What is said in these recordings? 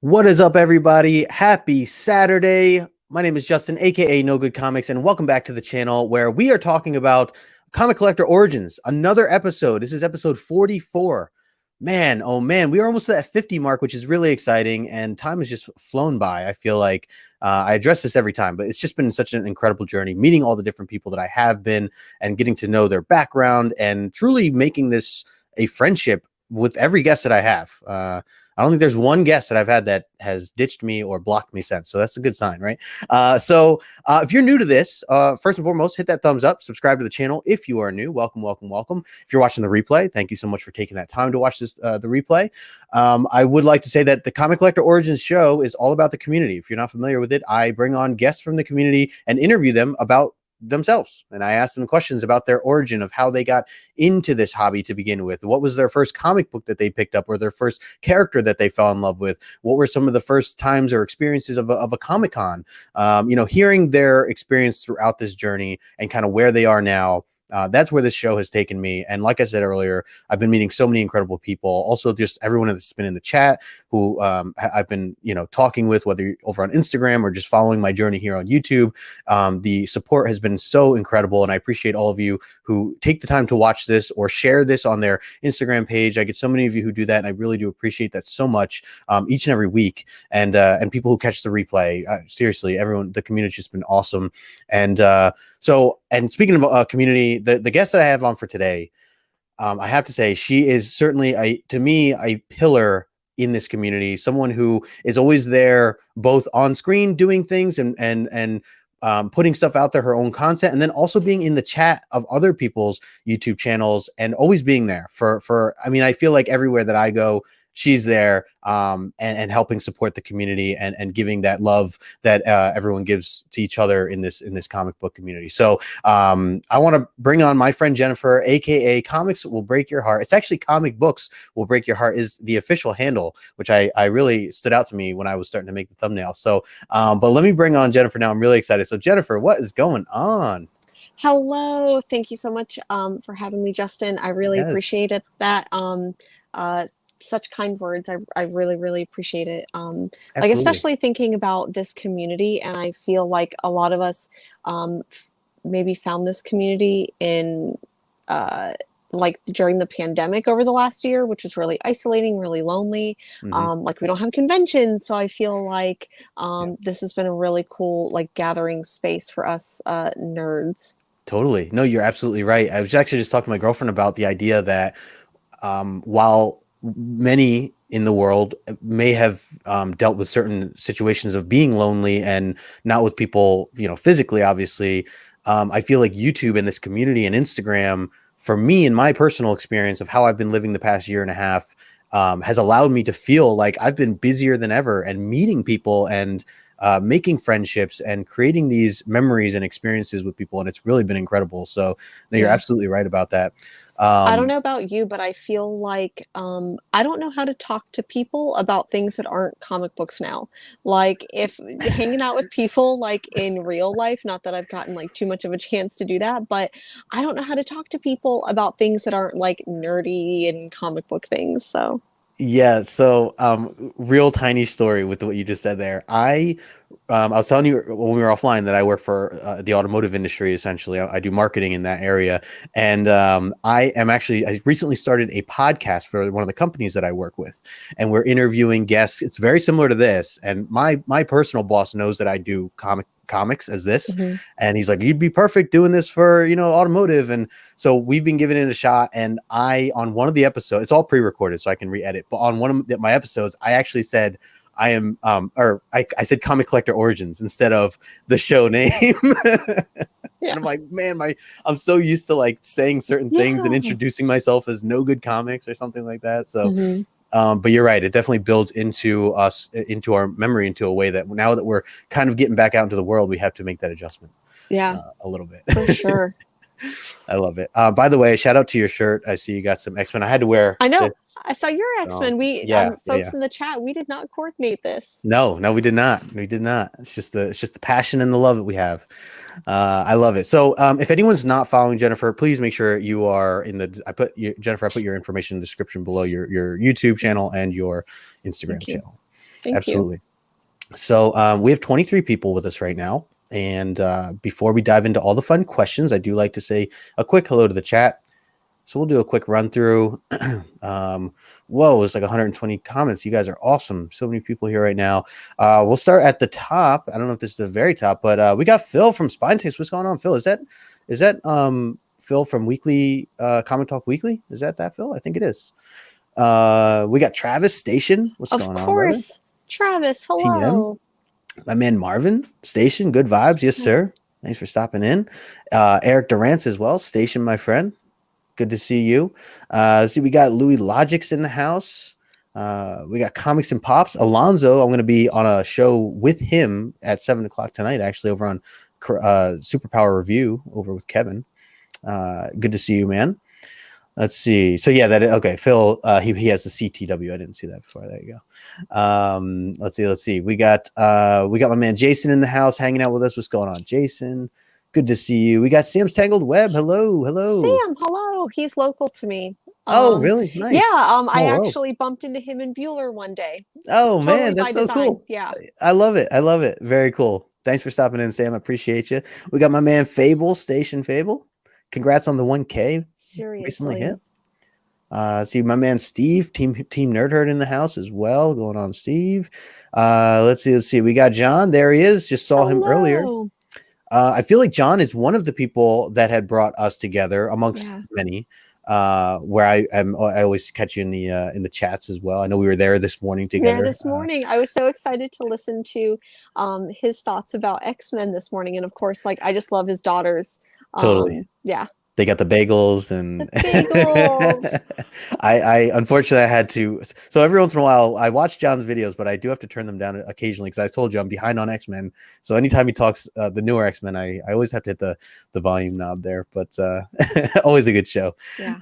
What is up, everybody? Happy Saturday. My name is Justin, aka No Good Comics, and welcome back to the channel where we are talking about comic collector origins. Another episode. This is episode 44. Man, oh man, we are almost at that 50 mark, which is really exciting, and time has just flown by. I feel like I address this every time, but it's just been such an incredible journey, meeting all the different people that I have been and getting to know their background and truly making this a friendship with every guest that I have. I don't think there's one guest that I've had that has ditched me or blocked me since. So that's a good sign, right? If you're new to this, first and foremost, hit that thumbs up, subscribe to the channel. If you are new, welcome, welcome, welcome. If you're watching the replay, thank you so much for taking that time to watch this, the replay. I would like to say that the Comic Collector Origins show is all about the community. If you're not familiar with it, I bring on guests from the community and interview them about themselves, and I asked them questions about their origin, of how they got into this hobby to begin with. What was their first comic book that they picked up, or their first character that they fell in love with? What were some of the first times or experiences of a Comic-Con? Hearing their experience throughout this journey and kind of where they are now. That's where this show has taken me. And like I said earlier, I've been meeting so many incredible people. Also, just everyone that's been in the chat who I've been, talking with, whether you're over on Instagram or just following my journey here on YouTube. The support has been so incredible. And I appreciate all of you who take the time to watch this or share this on their Instagram page. I get so many of you who do that, and I really do appreciate that so much, each and every week. And people who catch the replay. Seriously, everyone, the community's just been awesome. And speaking of community, the guest that I have on for today, I have to say, she is certainly to me a pillar in this community. Someone who is always there, both on screen doing things and putting stuff out there, her own content, and then also being in the chat of other people's YouTube channels and always being there I feel like everywhere that I go, she's there, and helping support the community and giving that love that everyone gives to each other in this comic book community. So I want to bring on my friend Jennifer, aka Comics Will Break Your Heart. It's actually Comic Books Will Break Your Heart is the official handle, which I really stood out to me when I was starting to make the thumbnail. So, but let me bring on Jennifer now. I'm really excited. So Jennifer, what is going on? Hello. Thank you so much for having me, Justin. I really appreciated that. Such kind words. I really, really appreciate it. Especially thinking about this community. And I feel like a lot of us maybe found this community in during the pandemic over the last year, which was really isolating, really lonely. We don't have conventions. So I feel like this has been a really cool gathering space for us nerds. Totally. No, you're absolutely right. I was actually just talking to my girlfriend about the idea that while many in the world may have dealt with certain situations of being lonely and not with people, physically, obviously, I feel like YouTube and this community and Instagram, for me, in my personal experience of how I've been living the past year and a half, has allowed me to feel like I've been busier than ever and meeting people and making friendships and creating these memories and experiences with people. And it's really been incredible. So no, you're absolutely right about that. I don't know about you, but I feel like I don't know how to talk to people about things that aren't comic books now. Like if hanging out with people in real life, not that I've gotten too much of a chance to do that, but I don't know how to talk to people about things that aren't nerdy and comic book things. So yeah, so real tiny story with what you just said there. I was telling you when we were offline that I work for the automotive industry. Essentially, I do marketing in that area, and I recently started a podcast for one of the companies that I work with, and we're interviewing guests. It's very similar to this, and my personal boss knows that I do comics as this, and he's like, you'd be perfect doing this for automotive. And so we've been giving it a shot, and on one of the episodes, it's all pre-recorded so I can re-edit, but on one of my episodes I actually said I am I said Comic Collector Origins instead of the show name. And I'm like, man, I'm so used to saying certain things and introducing myself as No Good Comics or something like that. So but you're right. It definitely builds into our memory, into a way that now that we're kind of getting back out into the world, we have to make that adjustment. Yeah, a little bit. For sure. I love it. By the way, shout out to your shirt. I see you got some X-Men. I had to wear. I know. This. I saw your X-Men. Folks in the chat, we did not coordinate this. No, we did not. We did not. It's just the passion and the love that we have. I love it. So if anyone's not following Jennifer, please make sure you are in the. Jennifer, I put your information in the description below, your YouTube channel and your Instagram channel. Thank you. Absolutely. So we have 23 people with us right now. And before we dive into all the fun questions, I do like to say a quick hello to the chat. So we'll do a quick run through. Whoa, it's like 120 comments. You guys are awesome. So many people here right now. We'll start at the top. I don't know if this is the very top, but we got Phil from Spine Taste. What's going on, Phil? Is that Phil from Weekly Comic Talk Weekly? Is that Phil? I think it is. We got Travis Station. What's going on, brother? Of course. Travis, hello. My man Marvin Station, good vibes. Yes, sir. Thanks for stopping in. Eric Durance as well. Station, my friend. Good to see you. See, we got Louis Logics in the house. We got Comics and Pops. Alonzo, I'm going to be on a show with him at 7 o'clock tonight, actually, over on Superpower Review over with Kevin. Good to see you, man. Let's see. So yeah, okay. Phil, he has the CTW. I didn't see that before. There you go. Let's see. We got my man Jason in the house hanging out with us. What's going on, Jason? Good to see you. We got Sam's Tangled Web. Hello. Sam, hello. He's local to me. Oh, really? Nice. Yeah. I actually bumped into him in Bueller one day. Oh, totally man, that's so cool. Yeah. I love it. Very cool. Thanks for stopping in, Sam. I appreciate you. We got my man Fable, Station Fable. Congrats on the 1K. Seriously. Recently hit. See my man Steve, Team Nerd Herd in the house as well. Going on, Steve. Let's see. We got John. There he is. Just saw him earlier. I feel like John is one of the people that had brought us together amongst many. Where I always catch you in the chats as well. I know we were there this morning together. Yeah, this morning I was so excited to listen to his thoughts about X-Men this morning, and of course, like I just love his daughters. Totally. Yeah. They got the bagels and the bagels. I unfortunately I had to. So every once in a while I watch John's videos, but I do have to turn them down occasionally because I told you I'm behind on X-Men. So anytime he talks the newer X-Men, I always have to hit the volume knob there. But always a good show. Yeah.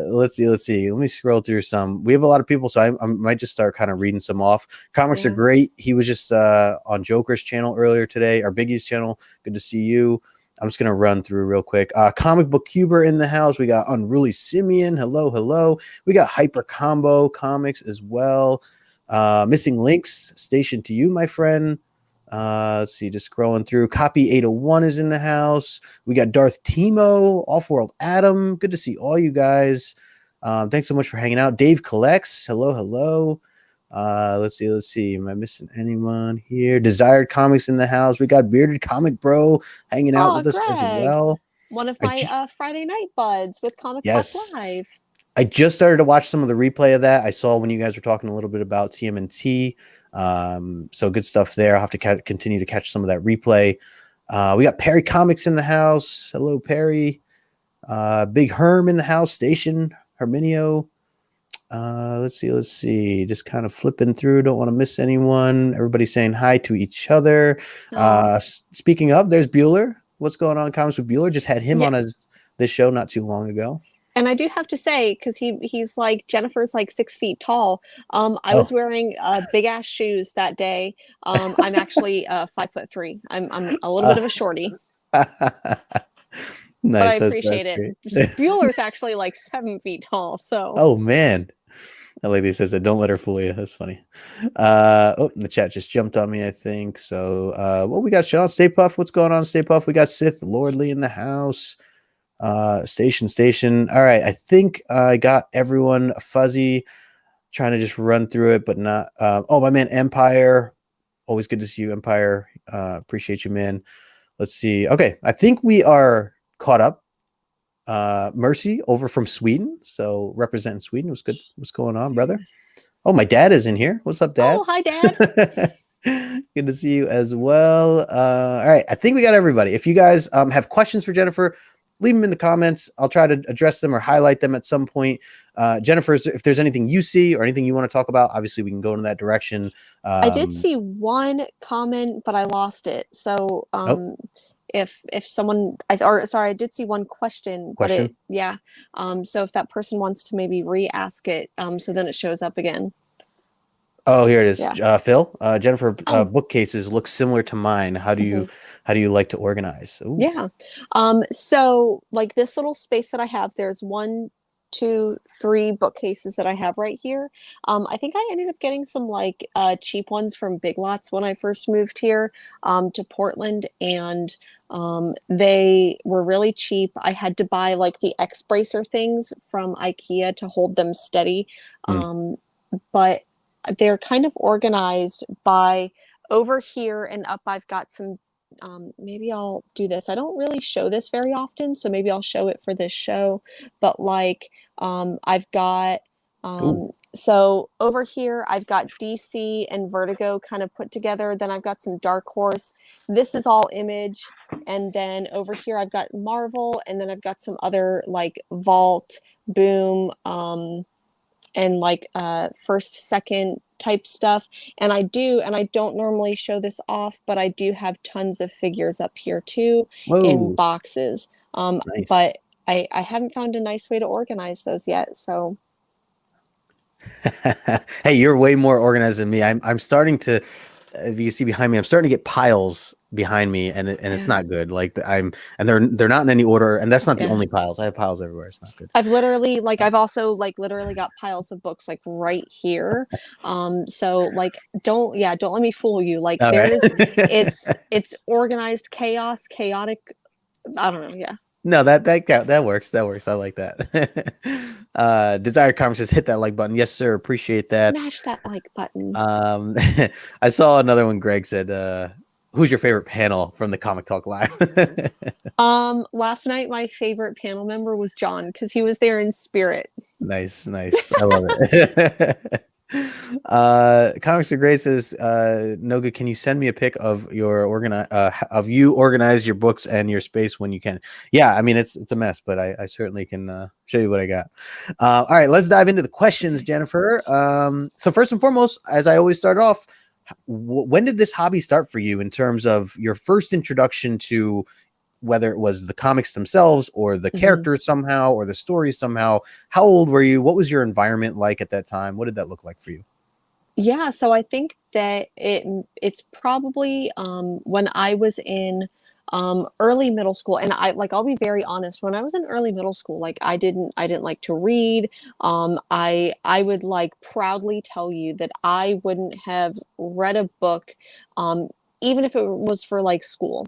Let's see. Let me scroll through some. We have a lot of people, so I might just start kind of reading some off. Comics are great. He was just on Joker's channel earlier today, our Biggie's channel. Good to see you. I'm just going to run through real quick. Comic Book Cuber in the house. We got Unruly Simeon. Hello. We got Hyper Combo Comics as well. Missing Links, Station to you, my friend. Let's see, just scrolling through. Copy 801 is in the house. We got Darth Timo, Off-World Adam. Good to see all you guys. Thanks so much for hanging out. Dave Collects. Hello. Let's see. Am I missing anyone here? Desired Comics in the house. We got Bearded Comic Bro hanging out with us as well. One of my Friday night buds with Comic Talk Live. I just started to watch some of the replay of that. I saw when you guys were talking a little bit about TMNT. So good stuff there. I'll have to continue to catch some of that replay. We got Perry Comics in the house. Hello, Perry. Big Herm in the house. Station Herminio. Let's see. Just kind of flipping through. Don't want to miss anyone. Everybody's saying hi to each other. Speaking of, there's Bueller. What's going on? Comics with Bueller. Just had him on this show not too long ago. And I do have to say, because he's like Jennifer's like 6 feet tall. I was wearing big ass shoes that day. I'm actually 5'3". I'm a little bit of a shorty. Nice, but I appreciate it. Bueller's actually like 7 feet tall. So. Oh man. That lady says that don't let her fool you. That's funny. The chat just jumped on me, I think. So we got Sean Stay Puff. What's going on, Stay Puff? We got Sith Lordly in the house. Station. All right. I think I got everyone fuzzy. Trying to just run through it, but not my man Empire. Always good to see you, Empire. Appreciate you, man. Let's see. Okay. I think we are caught up. Mercy over from Sweden, so representing Sweden. Was good. What's going on, brother? Oh, my dad is in here. What's up, Dad? Oh, hi, Dad. Good to see you as well. All right, I think we got everybody. If you guys have questions for Jennifer, leave them in the comments. I'll try to address them or highlight them at some point. Jennifer, if there's anything you see or anything you want to talk about, obviously we can go in that direction. I did see one comment, but I lost it. So if someone, I did see one question, but so if that person wants to maybe re-ask it, so then it shows up again. Oh, here it is. Yeah. Phil, Jennifer, bookcases look similar to mine. How do you like to organize? Ooh. Yeah. So like this little space that I have, there's one two, three bookcases that I have right here. I think I ended up getting some like cheap ones from Big Lots when I first moved here to Portland, and they were really cheap. I had to buy like the X bracer things from IKEA to hold them steady, but they're kind of organized by over here and up. I've got some. Maybe I'll do this. I don't really show this very often, so maybe I'll show it for this show. But like, I've got so over here, I've got DC and Vertigo kind of put together. Then I've got some Dark Horse. This is all Image. And then over here, I've got Marvel. And then I've got some other like Vault, Boom, and like first, second type stuff. And I don't normally show this off, but I do have tons of figures up here too in boxes. Nice. But I haven't found a nice way to organize those yet. So hey, you're way more organized than me. I'm starting to, if you can see behind me, I'm starting to get piles behind me, and it's not good. Like they're not in any order, and that's not the only piles. I have piles everywhere. It's not good. I've also literally got piles of books like right here. So like don't let me fool you. Like it's organized chaos, chaotic. I don't know. Yeah. No, that works. That works. I like that. Desired Comics says hit that like button. Yes, sir. Appreciate that. Smash that like button. I saw another one. Greg said, who's your favorite panel from the Comic Talk Live? Last night my favorite panel member was John because he was there in spirit. Nice. I love it. Comics are great says, Noga, can you send me a pic of your organize your books and your space when you can? Yeah, I mean it's a mess, but I certainly can show you what I got. All right, let's dive into the questions, Jennifer. So first and foremost, as I always start off, when did this hobby start for you in terms of your first introduction to whether it was the comics themselves or the characters somehow or the stories somehow? How old were you? What was your environment like at that time? What did that look like for you? Yeah, so I think that it's probably when I was in early middle school, and I'll be very honest, when I was in early middle school, like I didn't like to read. I would like proudly tell you that I wouldn't have read a book even if it was for like school.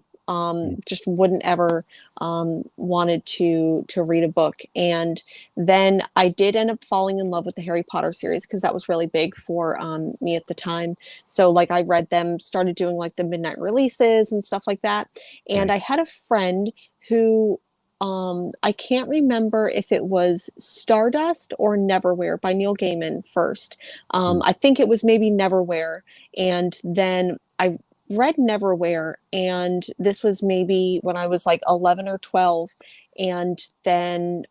Just wouldn't ever wanted to read a book. And then I did end up falling in love with the Harry Potter series because that was really big for me at the time. So like I read them, started doing like the midnight releases and stuff like that. And I had a friend who I can't remember if it was Stardust or Neverwhere by Neil Gaiman first. I think it was maybe Neverwhere. And then I read Neverwhere, and this was maybe when I was like 11 or 12, and then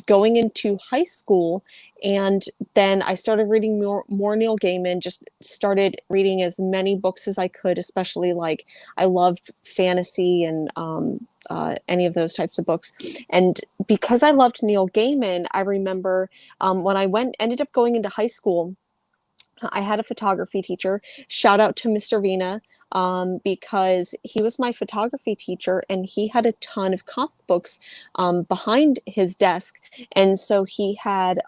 going into high school, and then I started reading more Neil Gaiman, just started reading as many books as I could, especially like I loved fantasy and any of those types of books. And because I loved Neil Gaiman, I remember when I ended up going into high school, I had a photography teacher. Shout out to Mr. Vina, because he was my photography teacher and he had a ton of comic books behind his desk. And so he had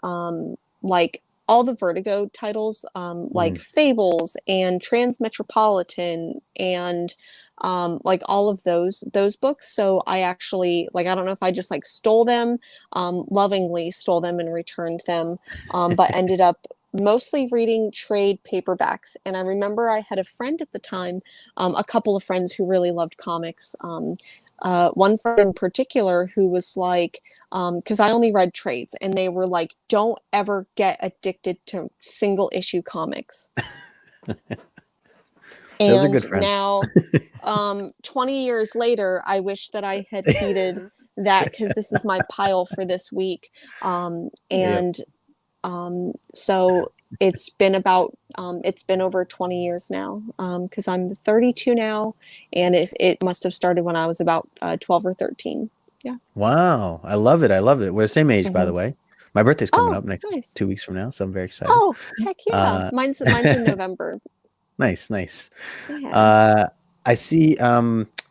like all the Vertigo titles, like Fables and Transmetropolitan and like all of those books. So I actually, like, I don't know if I just like stole them, lovingly stole them and returned them, but ended up mostly reading trade paperbacks. And I remember I had a friend at the time, a couple of friends who really loved comics. One friend in particular who was like, because I only read trades, and they were like, don't ever get addicted to single issue comics. Those are good friends. Now, 20 years later, I wish that I had heeded that, because this is my pile for this week. So it's been over 20 years now, because I'm 32 now, and it must have started when I was about 12 or 13. Yeah. Wow. I love it. We're the same age, by the way. My birthday's coming up next 2 weeks from now, so I'm very excited. Oh, heck yeah. Mine's in November. Nice. Yeah. I see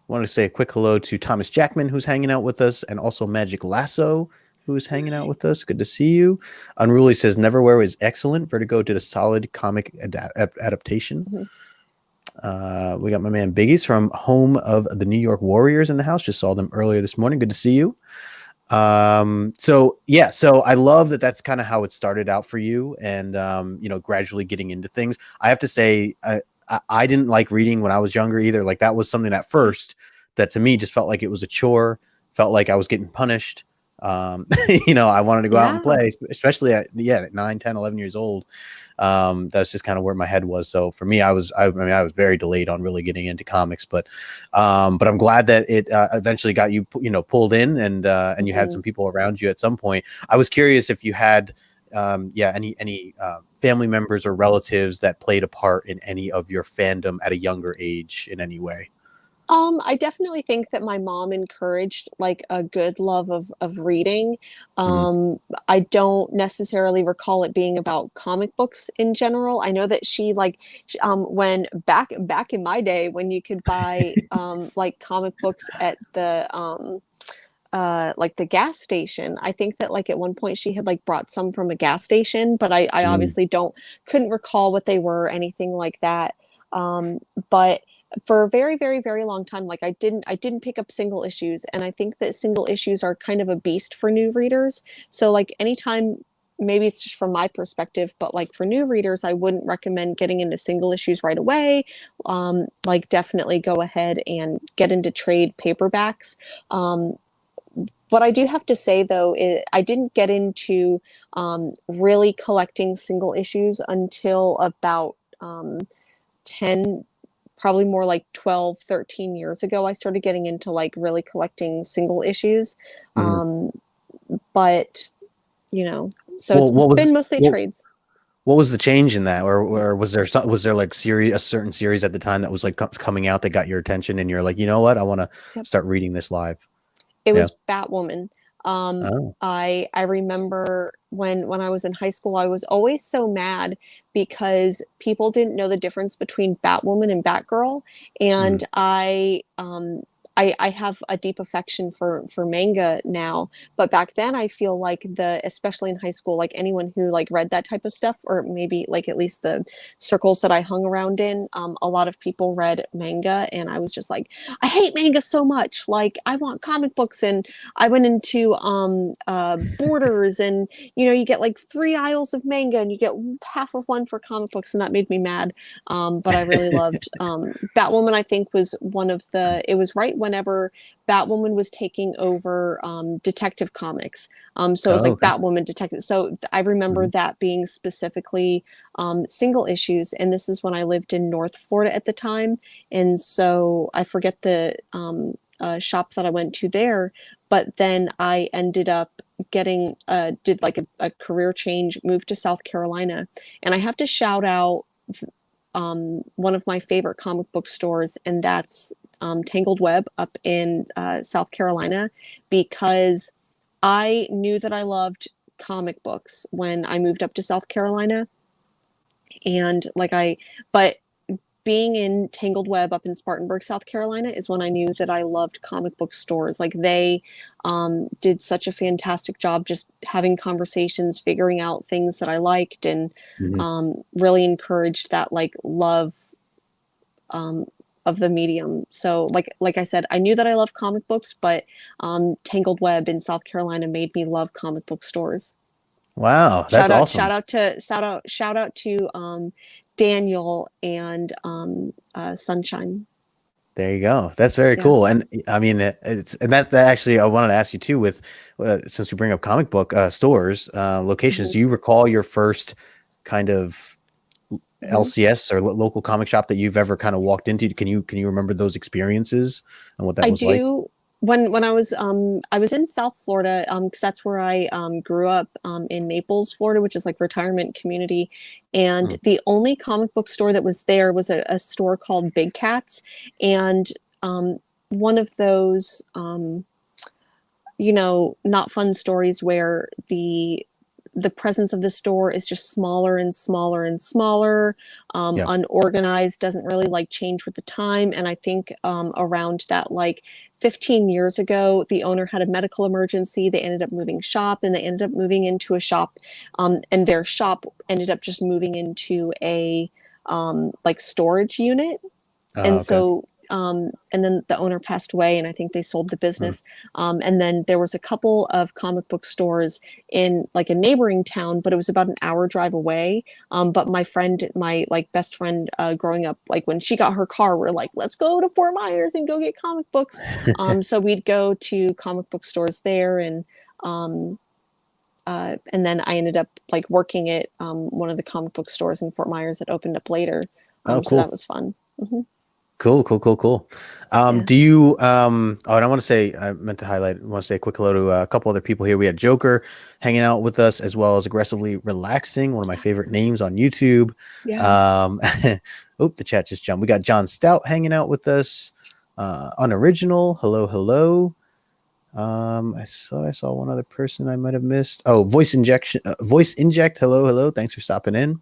Want to say a quick hello to Thomas Jackman, who's hanging out with us, and also Magic Lasso, who's hanging out with us. Good to see you. Unruly says Neverwhere is excellent. Vertigo did a solid comic adaptation. We got my man Biggies from home of the New York Warriors in the house. Just saw them earlier this morning. Good to see you. So I love that that's kind of how it started out for you, and gradually getting into things. I have to say, I didn't like reading when I was younger either. Like, that was something at first that to me just felt like it was a chore, felt like I was getting punished. I wanted to go out and play, especially at 9, 10, 11 years old. That's just kind of where my head was. So for me, I was very delayed on really getting into comics, but I'm glad that it eventually got you, pulled in, and you had some people around you at some point. I was curious if you had any family members or relatives that played a part in any of your fandom at a younger age in any way. I definitely think that my mom encouraged like a good love of reading. I don't necessarily recall it being about comic books in general. I know that she when back in my day when you could buy like comic books at the like the gas station. I think that like at one point she had like brought some from a gas station, but I obviously couldn't recall what they were or anything like that. But for a very, very, very long time, like I didn't pick up single issues. And I think that single issues are kind of a beast for new readers. So like anytime, maybe it's just from my perspective, but like for new readers, I wouldn't recommend getting into single issues right away. Like definitely go ahead and get into trade paperbacks. What I do have to say though is I didn't get into really collecting single issues until about 10, probably more like 12, 13 years ago. I started getting into like really collecting single issues. But so it's been mostly trades. What was the change in that, or was there like a certain series at the time that was like coming out that got your attention, and you're like, you know what, I want to start reading this live? It was Batwoman. I remember when I was in high school, I was always so mad because people didn't know the difference between Batwoman and Batgirl, and I have a deep affection for manga now, but back then I feel like especially in high school, like anyone who like read that type of stuff, or maybe like at least the circles that I hung around in, a lot of people read manga, and I was just like, I hate manga so much. Like I want comic books, and I went into Borders, and you get like 3 aisles of manga, and you get half of one for comic books, and that made me mad. But I really loved Batwoman. I think was one of it was right whenever Batwoman was taking over Detective Comics. So it was like Batwoman Detective. So I remember that being specifically single issues. And this is when I lived in North Florida at the time. And so I forget the shop that I went to there. But then I ended up did like a career change, moved to South Carolina. And I have to shout out one of my favorite comic book stores, and that's Tangled Web up in South Carolina, because I knew that I loved comic books when I moved up to South Carolina. And but being in Tangled Web up in Spartanburg, South Carolina is when I knew that I loved comic book stores. Like they did such a fantastic job just having conversations, figuring out things that I liked, and really encouraged that like love of the medium. So like I said, I knew that I loved comic books, but Tangled Web in South Carolina made me love comic book stores. Wow, that's awesome. Shout out to Daniel and Sunshine. There you go. That's very cool. And I mean, that actually I wanted to ask you too, with since we bring up comic book stores, locations, do you recall your first kind of LCS or local comic shop that you've ever kind of walked into? Can you remember those experiences and what that was like? I do. When I was in South Florida, because that's where I grew up, in Naples, Florida, which is like retirement community, and the only comic book store that was there was a store called Big Cats, and one of those not fun stories where the the presence of the store is just smaller and smaller and smaller, Yeah. unorganized, doesn't really like change with the time. And I think around that, like 15 years ago, the owner had a medical emergency. They ended up moving shop, and they ended up moving into a shop, and their shop ended up just moving into a like storage unit. And Okay. so and then the owner passed away, and I think they sold the business. And then there was a couple of comic book stores in like a neighboring town, but it was about an hour drive away. But my friend, my like best friend growing up, like when she got her car, we're like, let's go to Fort Myers and go get comic books. So we'd go to comic book stores there, and then I ended up like working at one of the comic book stores in Fort Myers that opened up later. Oh, So cool. that was fun. Mm-hmm. Cool. Yeah. Do you and I want to say, I meant to highlight, I want to say a quick hello to a couple other people here. We had Joker hanging out with us, as well as Aggressively Relaxing, one of my favorite names on YouTube. Yeah. The chat just jumped. We got John Stout hanging out with us. Unoriginal, hello. I thought I saw one other person I might have missed. Oh, Voice Inject, hello. Thanks for stopping in.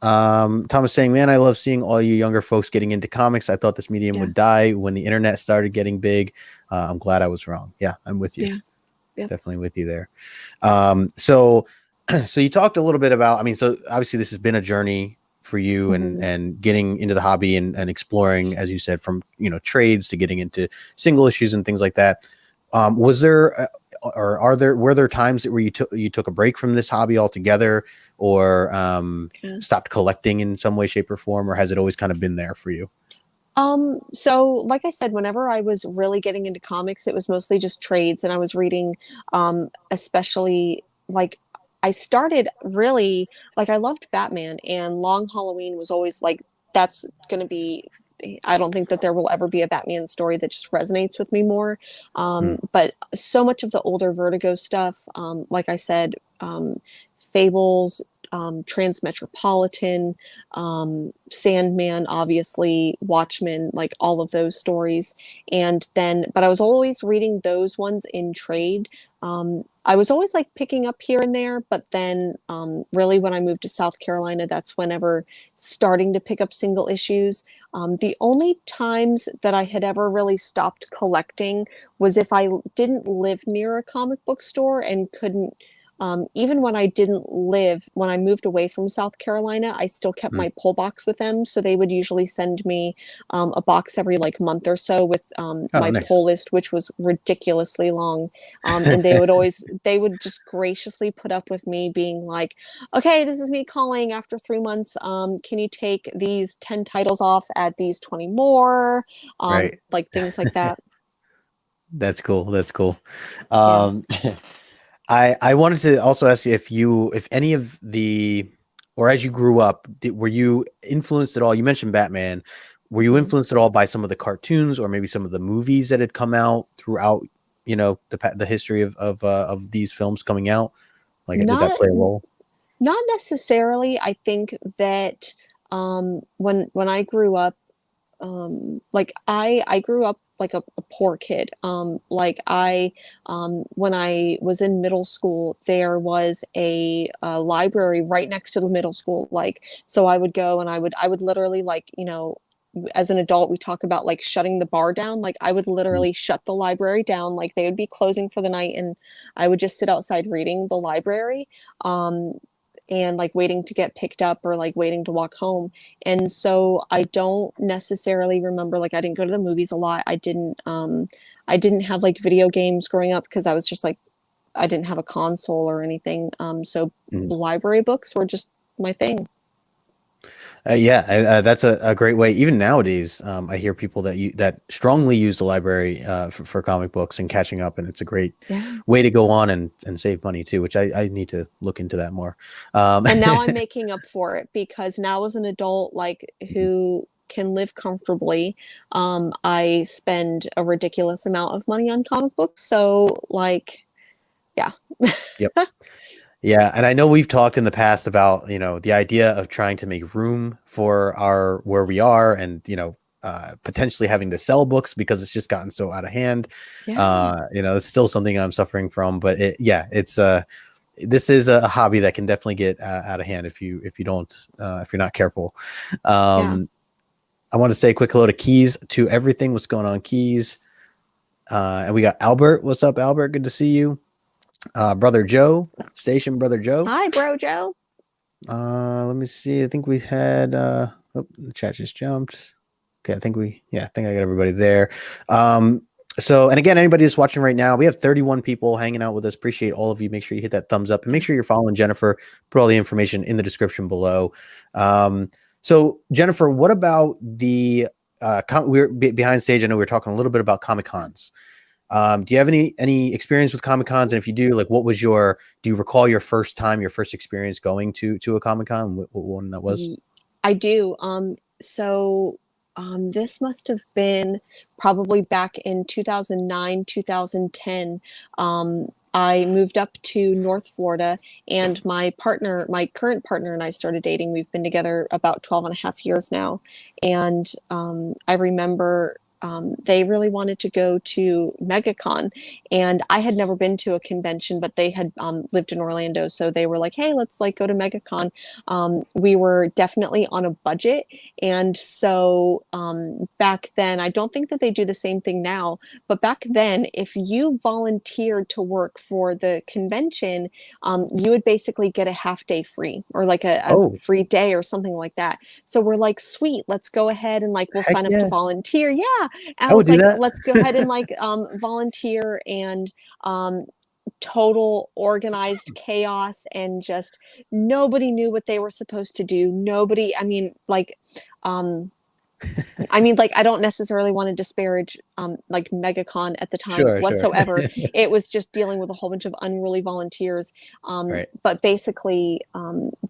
Thomas saying, man, I love seeing all you younger folks getting into comics. I thought this medium would die when the internet started getting big. I'm glad I was wrong. Yeah, I'm with you. Yeah. Definitely with you there. So you talked a little bit about, I mean, so obviously this has been a journey for you, Mm-hmm. and getting into the hobby and exploring, as you said, from, trades to getting into single issues and things like that. Was there were there times where you took a break from this hobby altogether, or stopped collecting in some way, shape, or form, or has it always kind of been there for you? So like I said, whenever I was really getting into comics, it was mostly just trades, and I was reading, especially like I started really like I loved Batman, and Long Halloween was always like, that's going to be, I don't think that there will ever be a Batman story that just resonates with me more. But so much of the older Vertigo stuff, like I said, Fables, Transmetropolitan, Sandman, obviously, Watchmen, like all of those stories. And then, but I was always reading those ones in trade. I was always like picking up here and there, but then really when I moved to South Carolina, that's whenever starting to pick up single issues. The only times that I had ever really stopped collecting was if I didn't live near a comic book store and couldn't, even when I moved away from South Carolina, I still kept my pull box with them. So they would usually send me a box every like month or so with my nice. pull list, which was ridiculously long. And they would just graciously put up with me being like, okay, this is me calling after 3 months. Can you take these 10 titles off, add these 20 more? Right. Like things like that. That's cool. Yeah. I wanted to also ask you if any of the, or as you grew up, were you influenced at all? You mentioned Batman. Were you influenced at all by some of the cartoons, or maybe some of the movies that had come out throughout, the history of these films coming out? Like, did that play a role? Not necessarily. I think that when I grew up, like I grew up like a poor kid. When I was in middle school, there was a library right next to the middle school. Like, so I would go and I would literally, like, as an adult, we talk about like shutting the bar down. Like, I would literally shut the library down. Like, they would be closing for the night, and I would just sit outside reading the library. And like waiting to get picked up, or like waiting to walk home. And so I don't necessarily remember, like, I didn't go to the movies a lot. I didn't have like video games growing up, because I was just like, I didn't have a console or anything. So library books were just my thing. That's a great way. Even nowadays, I hear people that strongly use the library for comic books and catching up, and it's a great way to go on and save money too, which I need to look into that more. And now I'm making up for it, because now as an adult, like, who can live comfortably, I spend a ridiculous amount of money on comic books. So like, yeah. Yep. Yeah, and I know we've talked in the past about, the idea of trying to make room for where we are, and, potentially having to sell books because it's just gotten so out of hand. Yeah. It's still something I'm suffering from, but it's this is a hobby that can definitely get out of hand if you don't if you're not careful. I want to say a quick hello to Keys to everything. What's going on, Keys? And we got Albert. What's up, Albert? Good to see you. Brother Joe, Station Brother Joe. Hi, Bro Joe. Let me see. I think we had the chat just jumped. Okay, I think I got everybody there. So, and again, anybody that's watching right now, we have 31 people hanging out with us. Appreciate all of you. Make sure you hit that thumbs up and make sure you're following Jennifer. Put all the information in the description below. So Jennifer, what about the we're behind stage? I know we were talking a little bit about Comic Cons. Do you have any experience with Comic Cons? And if you do, like, what was do you recall your first experience going to a Comic Con? What one that was? I do. This must have been probably back in 2009, 2010. I moved up to North Florida, and my current partner and I started dating. We've been together about 12 and a half years now. And I remember they really wanted to go to MegaCon, and I had never been to a convention, but they had lived in Orlando, so they were like, "Hey, let's go to MegaCon." We were definitely on a budget, and so back then, I don't think that they do the same thing now, but back then, if you volunteered to work for the convention, you would basically get a half day free, or like a free day or something like that. So we're like, "Sweet, let's go ahead and we'll sign up to volunteer." Yeah. And I was like, let's go ahead and volunteer, and total organized chaos, and just nobody knew what they were supposed to do. Nobody, I don't necessarily want to disparage MegaCon at the time whatsoever. Sure. It was just dealing with a whole bunch of unruly volunteers. Right. But basically,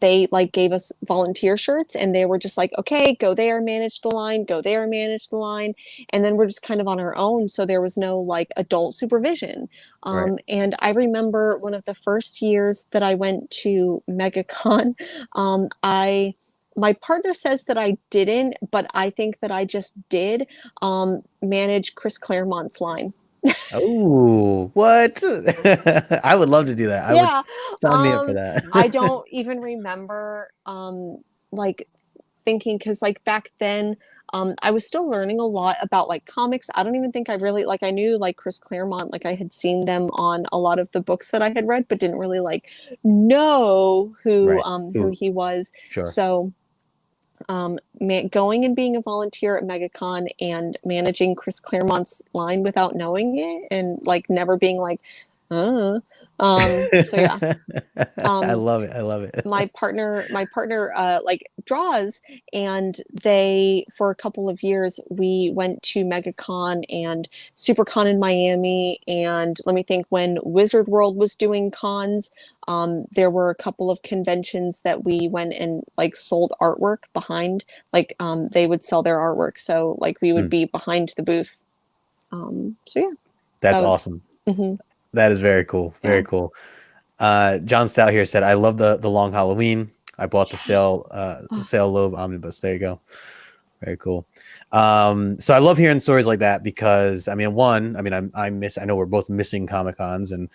they gave us volunteer shirts, and they were just like, okay, go there, manage the line, go there, manage the line. And then we're just kind of on our own. So there was no adult supervision. Right. And I remember one of the first years that I went to MegaCon, my partner says that I didn't, but I think that I just did manage Chris Claremont's line. Oh, what? I would love to do that. I would sign me up for that. I don't even remember thinking, because back then I was still learning a lot about comics. I don't even think I really I knew Chris Claremont, I had seen them on a lot of the books that I had read, but didn't really know who he was. Sure. So going and being a volunteer at MegaCon and managing Chris Claremont's line without knowing it, and never being so yeah. I love it. My partner draws, and for a couple of years we went to MegaCon and SuperCon in Miami, and let me think, when Wizard World was doing cons, there were a couple of conventions that we went and sold artwork behind, they would sell their artwork, so we would be behind the booth. So yeah. That's awesome. Mm-hmm. That is very cool. Very cool. John Stout here said, "I love the Long Halloween. I bought the sale Loeb omnibus." There you go. Very cool. So I love hearing stories like that, because I know we're both missing Comic Cons, and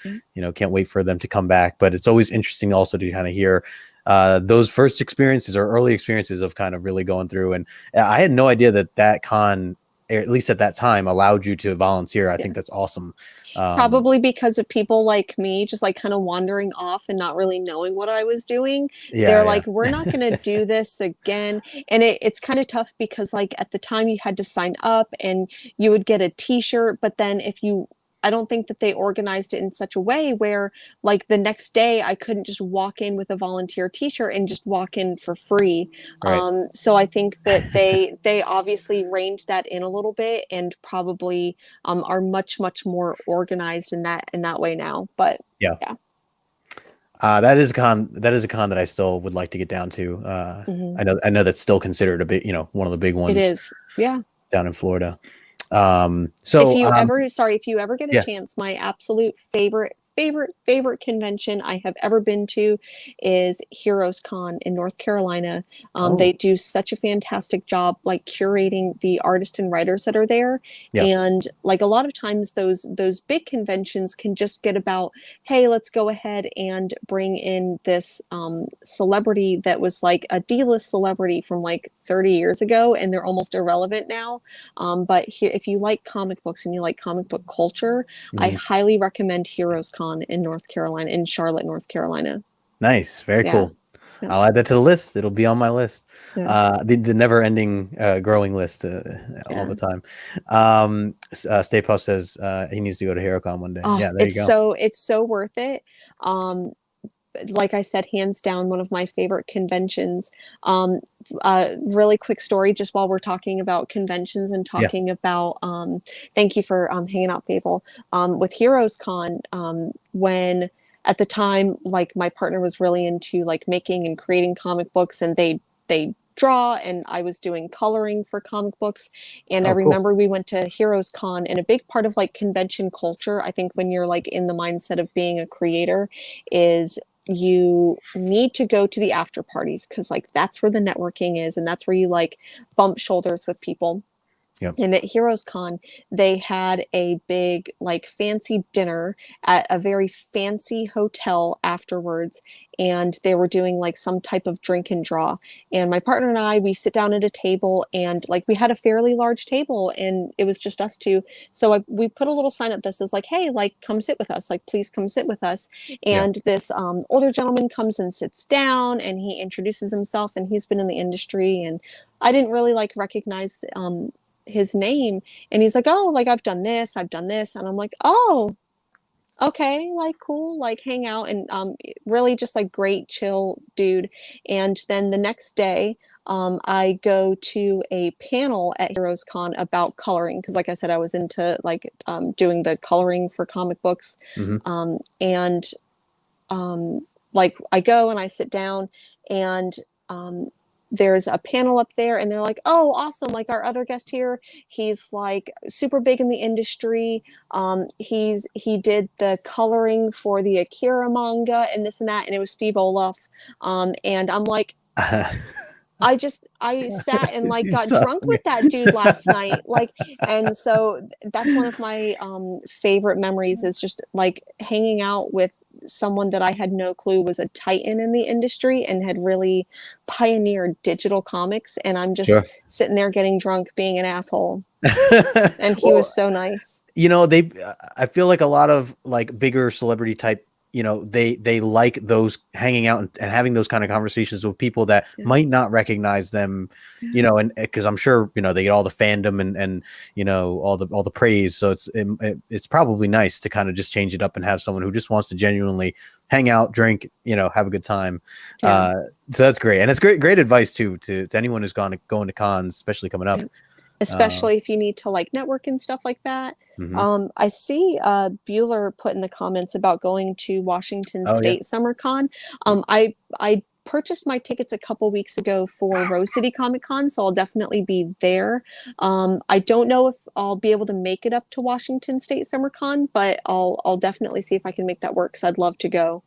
can't wait for them to come back. But it's always interesting also to kind of hear those first experiences or early experiences of kind of really going through. And I had no idea that con, at least at that time, allowed you to volunteer. I think that's awesome. Probably because of people like me just kind of wandering off and not really knowing what I was doing. They're like, we're not going to do this again. And it's kind of tough, because at the time you had to sign up and you would get a t-shirt, but then I don't think that they organized it in such a way where the next day I couldn't just walk in with a volunteer t-shirt and just walk in for free. Right. So I think that they obviously reined that in a little bit, and probably are much more organized in that way now. But yeah. That is a con that I still would like to get down to. Mm-hmm. I know that's still considered a bit, one of the big ones. It is. Yeah. Down in Florida. So if you ever get a chance, my absolute favorite favorite convention I have ever been to is Heroes Con in North Carolina. They do such a fantastic job like curating the artists and writers that are there. Yeah. And like a lot of times those big conventions can just get about, hey, let's go ahead and bring in this celebrity that was like a D-list celebrity from like 30 years ago, and they're almost irrelevant now. But here, if you like comic books and you like comic book culture, I highly recommend Heroes Con in North Carolina, in Charlotte, North Carolina. Nice. Very cool. Yeah. I'll add that to the list. It'll be on my list. Yeah. The never-ending growing list all the time. Stay Puft says he needs to go to HeroCon one day. Oh, yeah, there you go. It's so worth it. Like I said, hands down, one of my favorite conventions. Really quick story, just while we're talking about conventions and talking about, thank you for hanging out, Fable. With Heroes Con, when at the time, like my partner was really into like making and creating comic books, and they draw, and I was doing coloring for comic books. And I remember we went to Heroes Con, and a big part of like convention culture, I think when you're like in the mindset of being a creator, is you need to go to the after parties, because like that's where the networking is, and that's where you like bump shoulders with people. Yep. And at Heroes Con, they had a big, like, fancy dinner at a very fancy hotel afterwards. And they were doing like some type of drink and draw. And my partner and I, we sit down at a table, and like we had a fairly large table, and it was just us two. So we put a little sign up that says like, hey, like come sit with us, like please come sit with us. And this older gentleman comes and sits down, and he introduces himself, and he's been in the industry. And I didn't really like recognize his name, and he's like, oh, like I've done this, and I'm like, oh, okay, like cool, like hang out. And really just like great chill dude. And then the next day I go to a panel at Heroes Con about coloring, because like I said, I was into like doing the coloring for comic books. Like I go and I sit down, and there's a panel up there, and they're like, oh, awesome, like our other guest here, he's like super big in the industry. He did the coloring for the Akira manga and this and that, and it was Steve Olaf. And I'm like, I sat and like got drunk with that dude last night. Like, and so that's one of my favorite memories, is just like hanging out with someone that I had no clue was a titan in the industry and had really pioneered digital comics. And I'm just sitting there getting drunk, being an asshole. And he was so nice. You know, I feel like a lot of like bigger celebrity type, you know, they like those hanging out and having those kind of conversations with people that might not recognize them, you know, and because I'm sure, you know, they get all the fandom and you know, all the praise. So it's probably nice to kind of just change it up and have someone who just wants to genuinely hang out, drink, you know, have a good time. So that's great. And it's great advice too, to anyone who's going to cons, especially coming up. Especially if you need to like network and stuff like that. I see Bueller put in the comments about going to Washington State Summer Con. I purchased my tickets a couple weeks ago for Rose City Comic Con, so I'll definitely be there. I don't know if I'll be able to make it up to Washington State Summer Con, but I'll definitely see if I can make that work, because I'd love to go.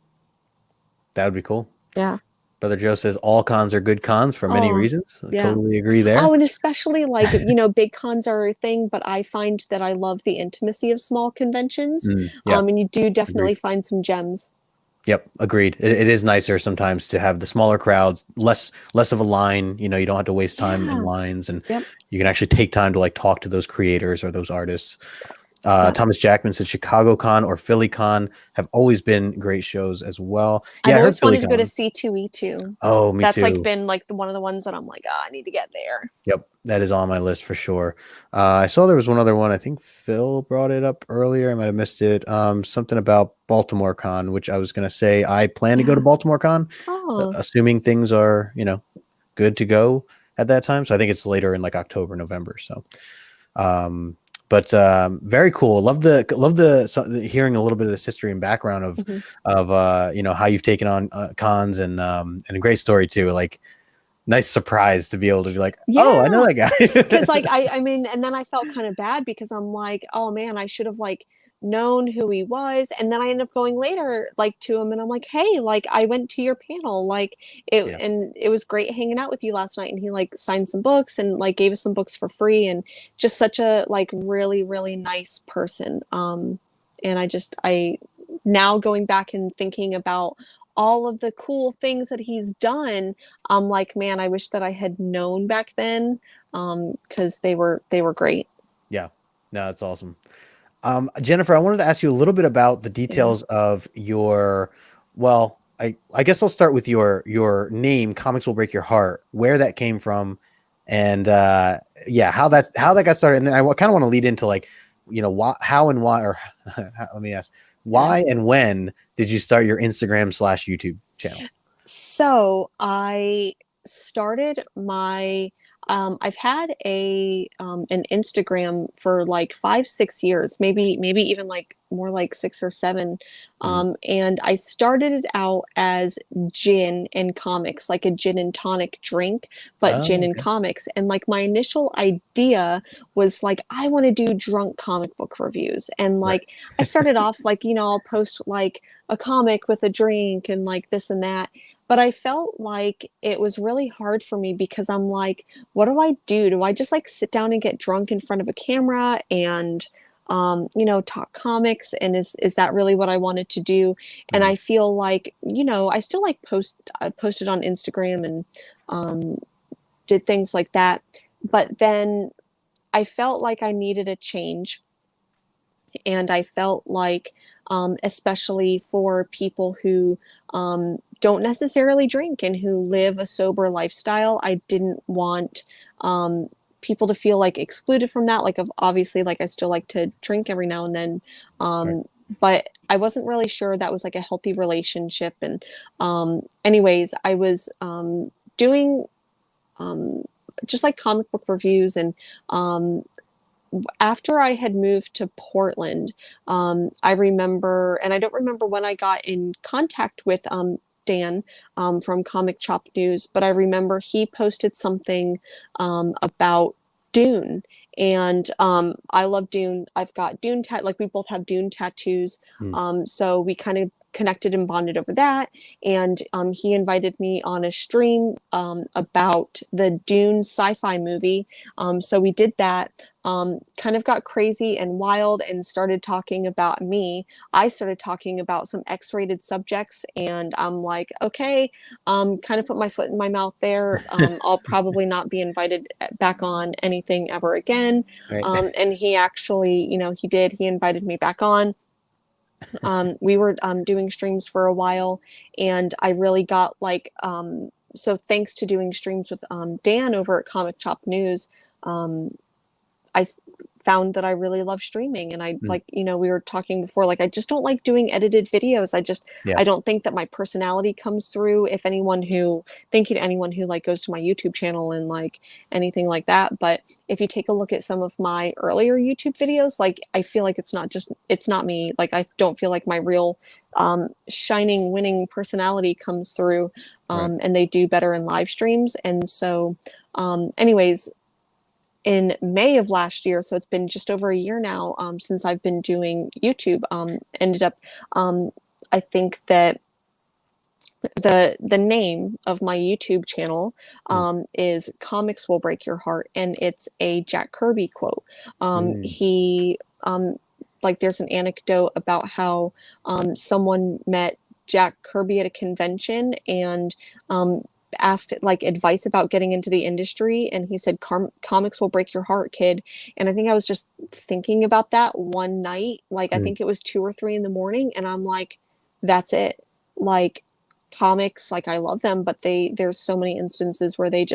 That would be cool. Yeah. Brother Joe says all cons are good cons for many reasons. I totally agree there. Oh, and especially like, you know, big cons are a thing, but I find that I love the intimacy of small conventions. And you do definitely find some gems. Yep, agreed. It is nicer sometimes to have the smaller crowds, less of a line. You know, you don't have to waste time in lines, and you can actually take time to like talk to those creators or those artists. Thomas Jackman said Chicago Con or Philly Con have always been great shows as well. Yeah, I've always wanted to go to C2E2. Oh, me too. That's like been like one of the ones that I'm like, I need to get there. Yep, that is on my list for sure. I saw there was one other one. I think Phil brought it up earlier. I might have missed it. Something about Baltimore Con, which I was going to say I plan to go to Baltimore Con, assuming things are, you know, good to go at that time. So I think it's later in like October, November. So, but very cool. Love the hearing a little bit of this history and background of you know, how you've taken on cons, and a great story too. Like, nice surprise to be able to be like, oh, I know that guy. Because like I mean, and then I felt kind of bad, because I'm like, oh man, I should have like known who he was. And then I ended up going later, like, to him, and I'm like, hey, like, I went to your panel, like, Yeah. and it was great hanging out with you last night. And he like signed some books and like gave us some books for free, and just such a like really, really nice person. And I now going back and thinking about all of the cool things that he's done, I'm like, man, I wish that I had known back then, because they were great. Yeah. No, that's awesome. Jennifer, I wanted to ask you a little bit about the Yeah. details of your, well, I guess I'll start with your name, Comics Will Break Your Heart, where that came from, and yeah, how that got started. And then I kind of want to lead into like, why, how and why, or let me ask, Yeah. why and when did you start your Instagram/YouTube channel? So I started my I've had a an Instagram for like 5, 6 years, maybe even like more like 6 or 7. Mhm. And I started it out as gin and comics, like a gin and tonic drink, but gin Oh, and okay. comics. And like my initial idea was like, I want to do drunk comic book reviews. And Right. like I started off like, I'll post like a comic with a drink and like this and that. But I felt like it was really hard for me because I'm like, what do I do? Do I just like sit down and get drunk in front of a camera and talk comics? And is that really what I wanted to do? And Mhm. I feel like, I still like I posted on Instagram and um, did things like that. But then I felt like I needed a change, and I felt like, especially for people who don't necessarily drink and who live a sober lifestyle, I didn't want people to feel like excluded from that. Like, obviously, like I still like to drink every now and then, Right. but I wasn't really sure that was like a healthy relationship. And anyways, I was doing um, just like comic book reviews, and um, after I had moved to Portland, I remember, and I don't remember when I got in contact with Dan from Comic Chop News, but I remember he posted something about Dune. And I love Dune. I've got Dune like we both have Dune tattoos. Mhm. So we kind of connected and bonded over that. And he invited me on a stream about the Dune sci-fi movie. So we did that, kind of got crazy and wild and started talking about me. I started talking about some X-rated subjects, and I'm like, okay, kind of put my foot in my mouth there. I'll probably not be invited back on anything ever again. Right. And he actually, he did. He invited me back on. We were doing streams for a while, and I really got like, so thanks to doing streams with Dan over at Comic Chop News, um, I found that I really love streaming. And I Mhm. like, we were talking before, like, I just don't like doing edited videos. Yeah. I don't think that my personality comes through. Thank you to anyone who like goes to my YouTube channel and like anything like that. But if you take a look at some of my earlier YouTube videos, like, I feel like it's not me. Like, I don't feel like my real shining, winning personality comes through. Right. And they do better in live streams. And so, anyways, in May of last year, so it's been just over a year now, since I've been doing YouTube. Ended up, I think that the name of my YouTube channel Mhm. is Comics Will Break Your Heart, and it's a Jack Kirby quote. Mhm. He like, there's an anecdote about how someone met Jack Kirby at a convention and asked like advice about getting into the industry, and he said, comics will break your heart, kid. And I think I was just thinking about that one night, like I Mhm. think it was 2 or 3 in the morning, and I'm like, that's it. Like, comics, like, I love them, but there's so many instances where they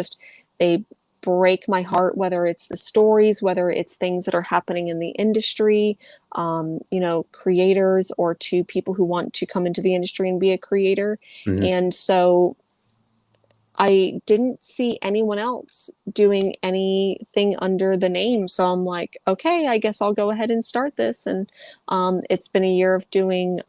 break my heart, whether it's the stories, whether it's things that are happening in the industry, creators, or to people who want to come into the industry and be a creator. Mhm. And so I didn't see anyone else doing anything under the name. So I'm like, okay, I guess I'll go ahead and start this. And it's been a year of doing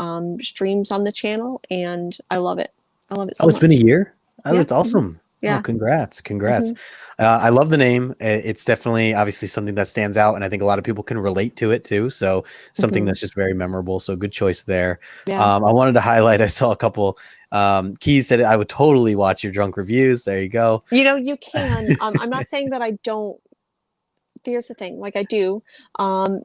streams on the channel, and I love it. I love it so Oh, it's been a much. year? Oh, Yeah. that's awesome. Oh, Yeah. congrats. Mm-hmm. I love the name. It's definitely obviously something that stands out, and I think a lot of people can relate to it too. So something Mm-hmm. that's just very memorable. So good choice there. Yeah. I wanted to highlight, I saw a couple, Keys said I would totally watch your drunk reviews. There you go. You can. I'm not saying that I don't. Here's the thing, like I do,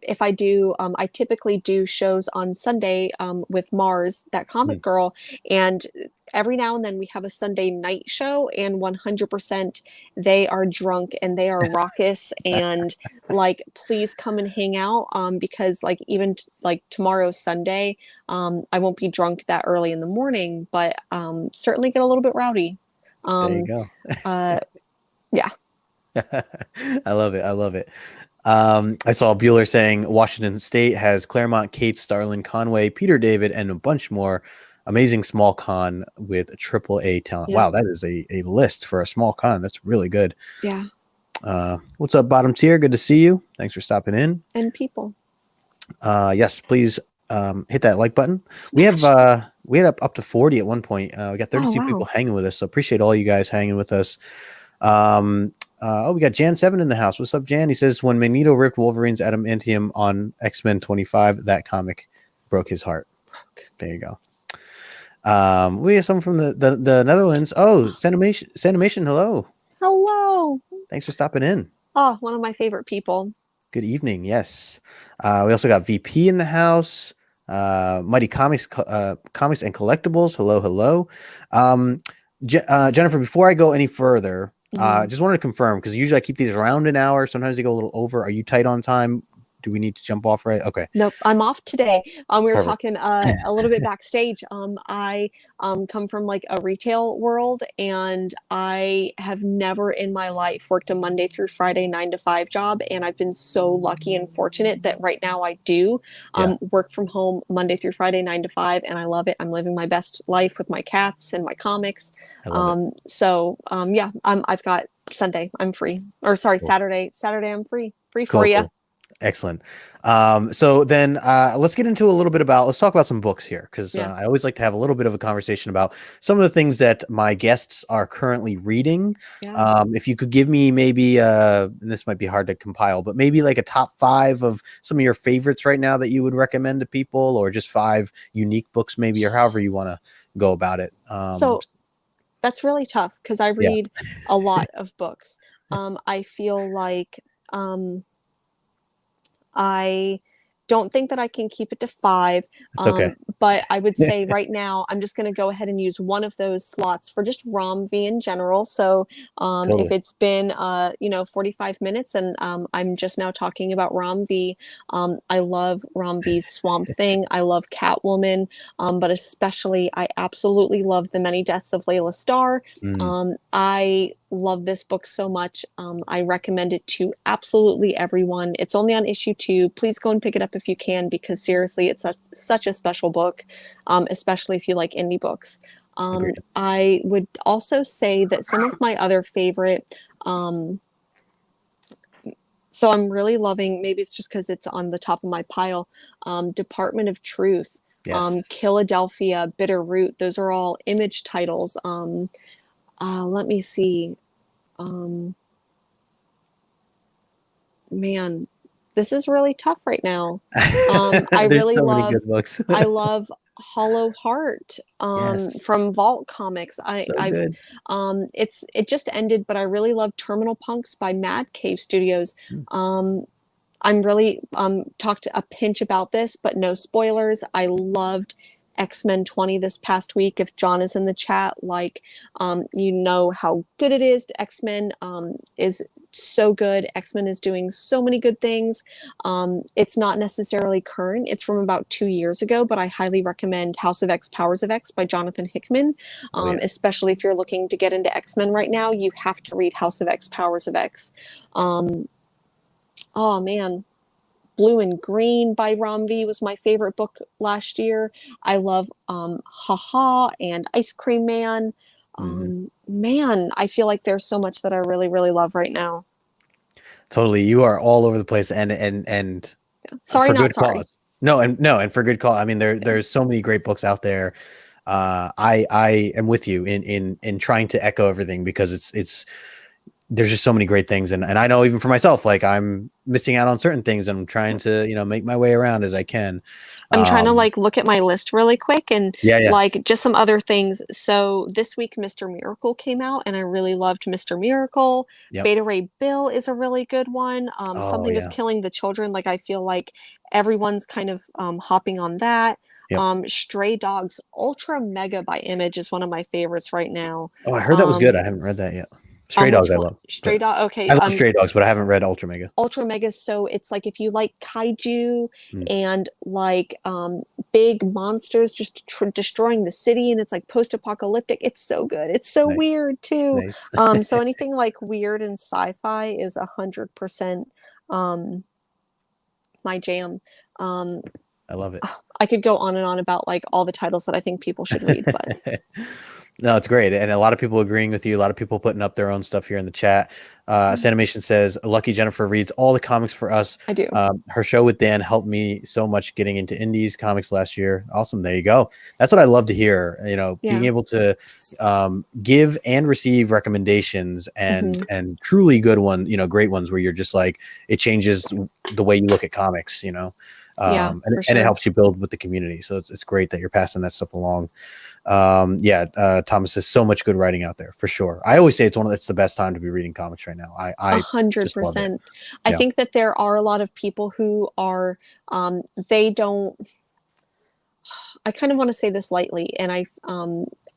if I do, I typically do shows on Sunday, with Mars, that Mm. comic girl, and every now and then we have a Sunday night show, and 100% they are drunk and they are raucous, and like, please come and hang out, because like even like tomorrow's Sunday, I won't be drunk that early in the morning, but certainly get a little bit rowdy. There you Um, go. uh, yeah. I love it. I love it. I saw Bueller saying Washington State has Claremont, Kate, Starlin, Conway, Peter David, and a bunch more. Amazing small con with a triple A talent. Yeah. Wow, that is a list for a small con. That's really good. Yeah. What's up, bottom tier? Good to see you. Thanks for stopping in. And people. Yes, please hit that like button. Smash. We had up to 40 at one point. We got 32 wow. people hanging with us. So appreciate all you guys hanging with us. We got Jan7 in the house. What's up, Jan? He says when Magneto ripped Wolverine's adamantium on X-Men 25, that comic broke his heart. There you go. We have someone from the Netherlands. Oh, Sanimation, hello. Hello. Thanks for stopping in. Oh, one of my favorite people. Good evening. Yes. We also got VP in the house. Mighty Comics and Collectibles. Hello. Jennifer, before I go any further, just wanted to confirm, because usually I keep these around an hour. Sometimes they go a little over. Are you tight on time? Do we need to jump off right? Okay. Nope, I'm off today. We were Perfect. talking a little bit backstage. I come from like a retail world, and I have never in my life worked a Monday through Friday 9 to 5 job, and I've been so lucky and fortunate that right now I do work from home Monday through Friday 9 to 5, and I love it. I'm living my best life with my cats and my comics. I love it. So yeah, I've got Sunday. I'm free, or sorry, Cool. Saturday. I'm free Cool, for you. cool. Excellent. So then let's get into let's talk about some books here, because I always like to have a little bit of a conversation about some of the things that my guests are currently reading. If you could give me maybe, and this might be hard to compile, but maybe like a top 5 of some of your favorites right now that you would recommend to people, or just 5 unique books maybe, or however you want to go about it. So that's really tough, because I read a lot of books. I feel like I don't think that I can keep it to 5. Okay. But I would say right now, I'm just going to go ahead and use one of those slots for just ROM-V in general. So Totally. if it's been, 45 minutes and I'm just now talking about ROM-V, I love ROM-V's Swamp Thing. I love Catwoman, but especially I absolutely love The Many Deaths of Layla Starr. I love this book so much. I recommend it to absolutely everyone. It's only on issue 2. Please go and pick it up if you can, because seriously, it's such a special book, especially if you like indie books. I would also say that some of my other favorite, so I'm really loving, maybe it's just because it's on the top of my pile, Department of Truth, Philadelphia, Bitter Root. Those are all Image titles. Let me see. Man, this is really tough right now. I really so love many good books. I love Hollow Heart from Vault Comics. Good. It just ended, but I really love Terminal Punks by Mad Cave Studios. I'm really talked a pinch about this, but no spoilers. I loved X-Men 20 this past week. If John is in the chat, you know how good it is. X-Men is so good. X-Men is doing so many good things. It's not necessarily current. It's from about 2 years ago, but I highly recommend House of X, Powers of X by Jonathan Hickman. Especially if you're looking to get into X-Men right now, you have to read House of X, Powers of X. Oh man, Blue and Green by ROM-V was my favorite book last year. I love Haha and Ice Cream Man. Man, I feel like there's so much that I really, really love right now. Totally. You are all over the place, and sorry, for not good sorry. cause. No, and for good cause. I mean, there's so many great books out there. I am with you in trying to echo everything, because it's there's just so many great things, and I know even for myself, like I'm missing out on certain things, and I'm trying to make my way around as I can. I'm trying to Um, like look at my list really quick and yeah. like just some other things. So this week, Mr. Miracle came out, and I really loved Mr. Miracle. Yep. Beta Ray Bill is a really good one. Oh Something is yeah. killing the children. Like I feel like everyone's kind of hopping on that. Yep. Stray Dogs Ultra Mega by Image is one of my favorites right now. Oh, I heard that was good. Um, I haven't read that yet. Stray Dogs, which I one? love, Stray but Dog. Okay. I love Stray Dogs, but I haven't read Ultra Mega. Ultra Mega, so it's like if you like kaiju Mm, and like big monsters just destroying the city, and it's like post-apocalyptic. It's so good. It's so nice, weird too. nice. So anything like weird and sci-fi is 100% um my jam. um I love it. I could go on and on about like all the titles that I think people should read, but No, it's great. And a lot of people agreeing with you, a lot of people putting up their own stuff here in the chat. Sanimation says, Lucky Jennifer reads all the comics for us. I do. Her show with Dan helped me so much getting into indies comics last year. Awesome. There you go. That's what I love to hear. Being able to give and receive recommendations, and truly good one, great ones where you're just like, it changes the way you look at comics, Yeah, for and it sure. helps you build with the community. So it's great that you're passing that stuff along. Thomas says, so much good writing out there for sure. I always say it's the best time to be reading comics right now. I just love it. 100%. I Yeah. think that there are a lot of people who are they don't. I kind of want to say this lightly, and I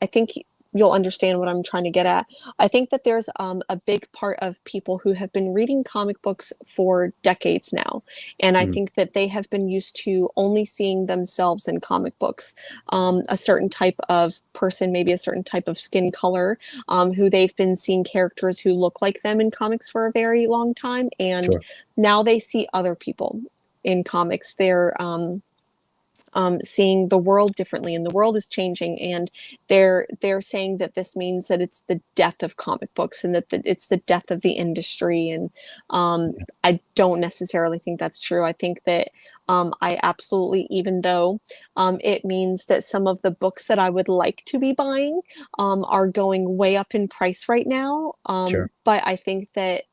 think you'll understand what I'm trying to get at. I think that there's a big part of people who have been reading comic books for decades now, and I think that they have been used to only seeing themselves in comic books. A certain type of person, maybe a certain type of skin color, who they've been seeing characters who look like them in comics for a very long time, and Sure. now they see other people in comics. They're seeing the world differently, and the world is changing, and they're saying that this means that it's the death of comic books, and that it's the death of the industry. And I don't necessarily think that's true. I think that I absolutely, even though it means that some of the books that I would like to be buying are going way up in price right now, Sure. but I think that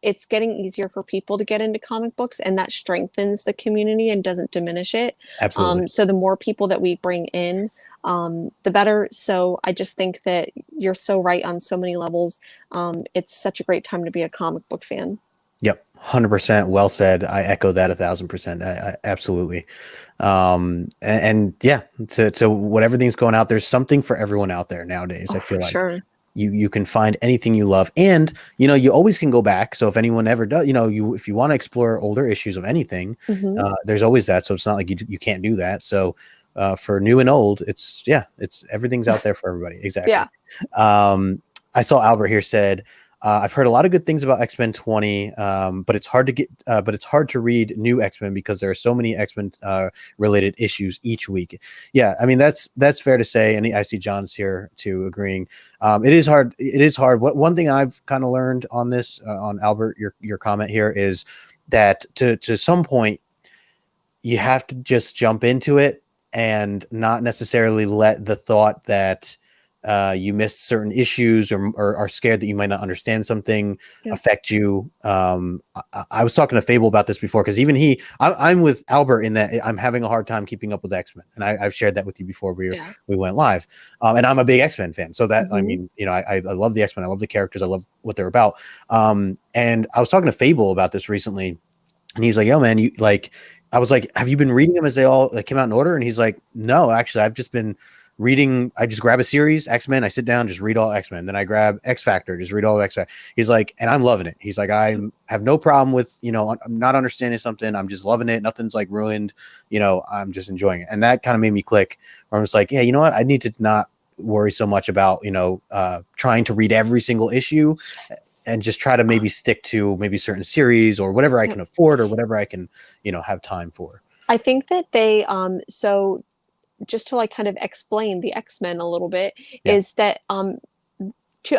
it's getting easier for people to get into comic books, and that strengthens the community and doesn't diminish it. Absolutely. So the more people that we bring in, the better. So I just think that you're so right on so many levels. It's such a great time to be a comic book fan. Yep. 100%. Well said. I echo that 1,000%. I absolutely. And yeah, so whatever thing's going out, there's something for everyone out there nowadays. I feel For like sure. you can find anything you love, and you always can go back. So if anyone ever does, if you want to explore older issues of anything, there's always that. So it's not like you can't do that. So for new and old, it's everything's out there for everybody. Exactly. Yeah. I saw Albert here said, I've heard a lot of good things about X-Men 20, but it's hard to read new X-Men because there are so many X-Men related issues each week. Yeah, I mean that's fair to say, and I see John's here too agreeing. It is hard. It is hard. One thing I've kind of learned on this, on Albert, your comment here, is that to some point you have to just jump into it and not necessarily let the thought that you missed certain issues or are scared that you might not understand something affect you. I was talking to Fable about this before, because even I'm with Albert in that I'm having a hard time keeping up with X-Men, and I've shared that with you before we went live. And I'm a big X-Men fan, so that I mean, I love the X-Men, I love the characters, I love what they're about. And I was talking to Fable about this recently, and he's like, "Yo, man, you like." I was like, "Have you been reading them as they all came out in order?" And he's like, "No, actually, I've just been reading. I just grab a series, X-Men. I sit down, just read all X-Men. Then I grab X Factor, just read all X Factor." He's like, and I'm loving it. He's like, I have no problem with I'm not understanding something. I'm just loving it. Nothing's like ruined. I'm just enjoying it. And that kind of made me click. Where I was like, yeah, you know what? I need to not worry so much about trying to read every single issue, and just try to maybe stick to maybe certain series or whatever I can afford or whatever I can, have time for. I think that they so just to like kind of explain the X-Men a little bit, is that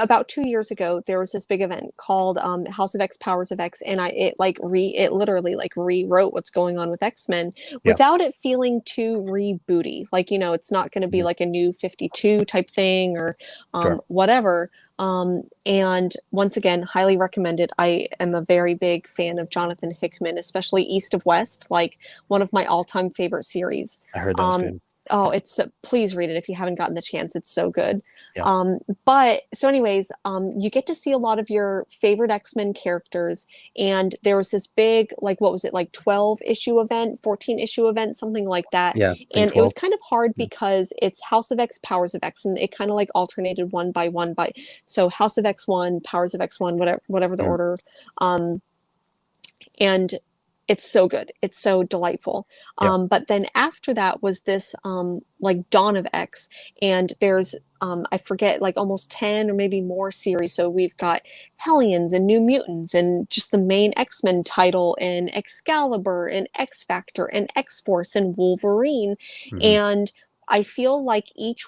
about 2 years ago, there was this big event called House of X, Powers of X, and it literally like rewrote what's going on with X-Men without it feeling too rebooty. Like, it's not going to be like a new 52 type thing or whatever. And once again, highly recommended. I am a very big fan of Jonathan Hickman, especially East of West, like one of my all-time favorite series. I heard that was good. Oh, please read it if you haven't gotten the chance. It's so good. Yeah. But so anyways, you get to see a lot of your favorite X-Men characters. And there was this big, like, what was it, like 12 issue event, 14 issue event, something like that. Yeah. And it was kind of hard because it's House of X, Powers of X, and it kind of like alternated one by one so House of X1, Powers of X1, whatever the order. And it's so good. It's so delightful. But then after that was this like Dawn of X, and there's I forget, like almost 10 or maybe more series. So we've got Hellions and New Mutants and just the main X-Men title and Excalibur and X Factor and X-Force and Wolverine. And I feel like each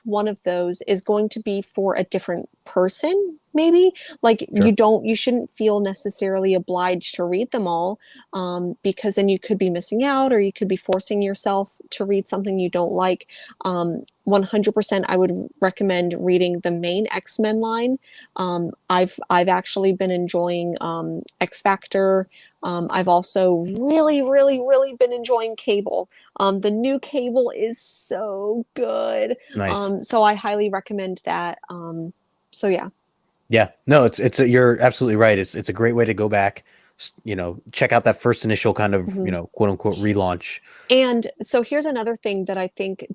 one of those is going to be for a different person, maybe. Like you shouldn't feel necessarily obliged to read them all, because then you could be missing out, or you could be forcing yourself to read something you don't like. 100% I would recommend reading the main X-Men line. I've actually been enjoying X Factor. I've also really been enjoying Cable. The new Cable is so good. Nice. So I highly recommend that. So yeah. Yeah, no, you're absolutely right. It's a great way to go back, check out that first initial kind of, quote unquote relaunch. And so here's another thing that I think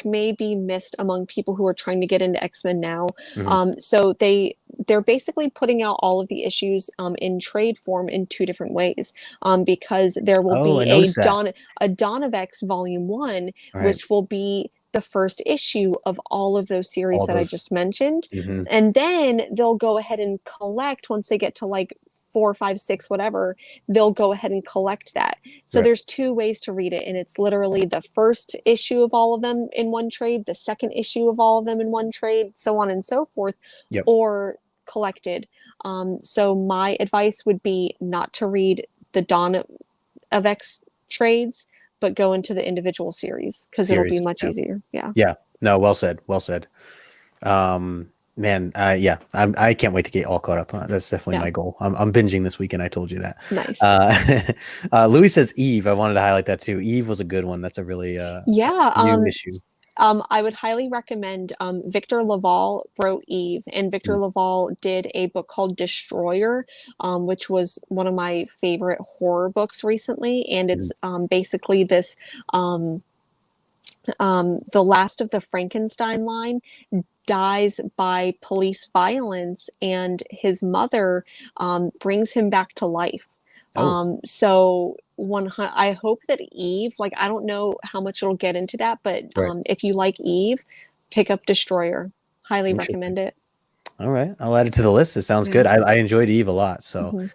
may be missed among people who are trying to get into X-Men now. So they're basically putting out all of the issues in trade form in 2 different ways, because there will be a Dawn of X Volume 1, which will be the first issue of all of those series that I just mentioned. And then they'll go ahead and collect, once they get to like 4, 5, 6, whatever, they'll go ahead and collect that. So there's 2 ways to read it. And it's literally the first issue of all of them in one trade, the second issue of all of them in one trade, so on and so forth, or collected. So my advice would be not to read the Dawn of X trades, but go into the individual series, because it'll be much easier. Yeah. No, well said. Man, I can't wait to get all caught up. That's definitely my goal. I'm binging this weekend. I told you that. Nice. Louis says Eve. I wanted to highlight that too. Eve was a good one. That's a really new issue. I would highly recommend, Victor Laval wrote Eve, and Victor Laval did a book called Destroyer, which was one of my favorite horror books recently. And it's basically this, the last of the Frankenstein line dies by police violence, and his mother brings him back to life. So I hope that Eve, like, I don't know how much it'll get into that, but if you like Eve, pick up Destroyer. Highly recommend it. All right, I'll add it to the list. It sounds good. I enjoyed Eve a lot. So,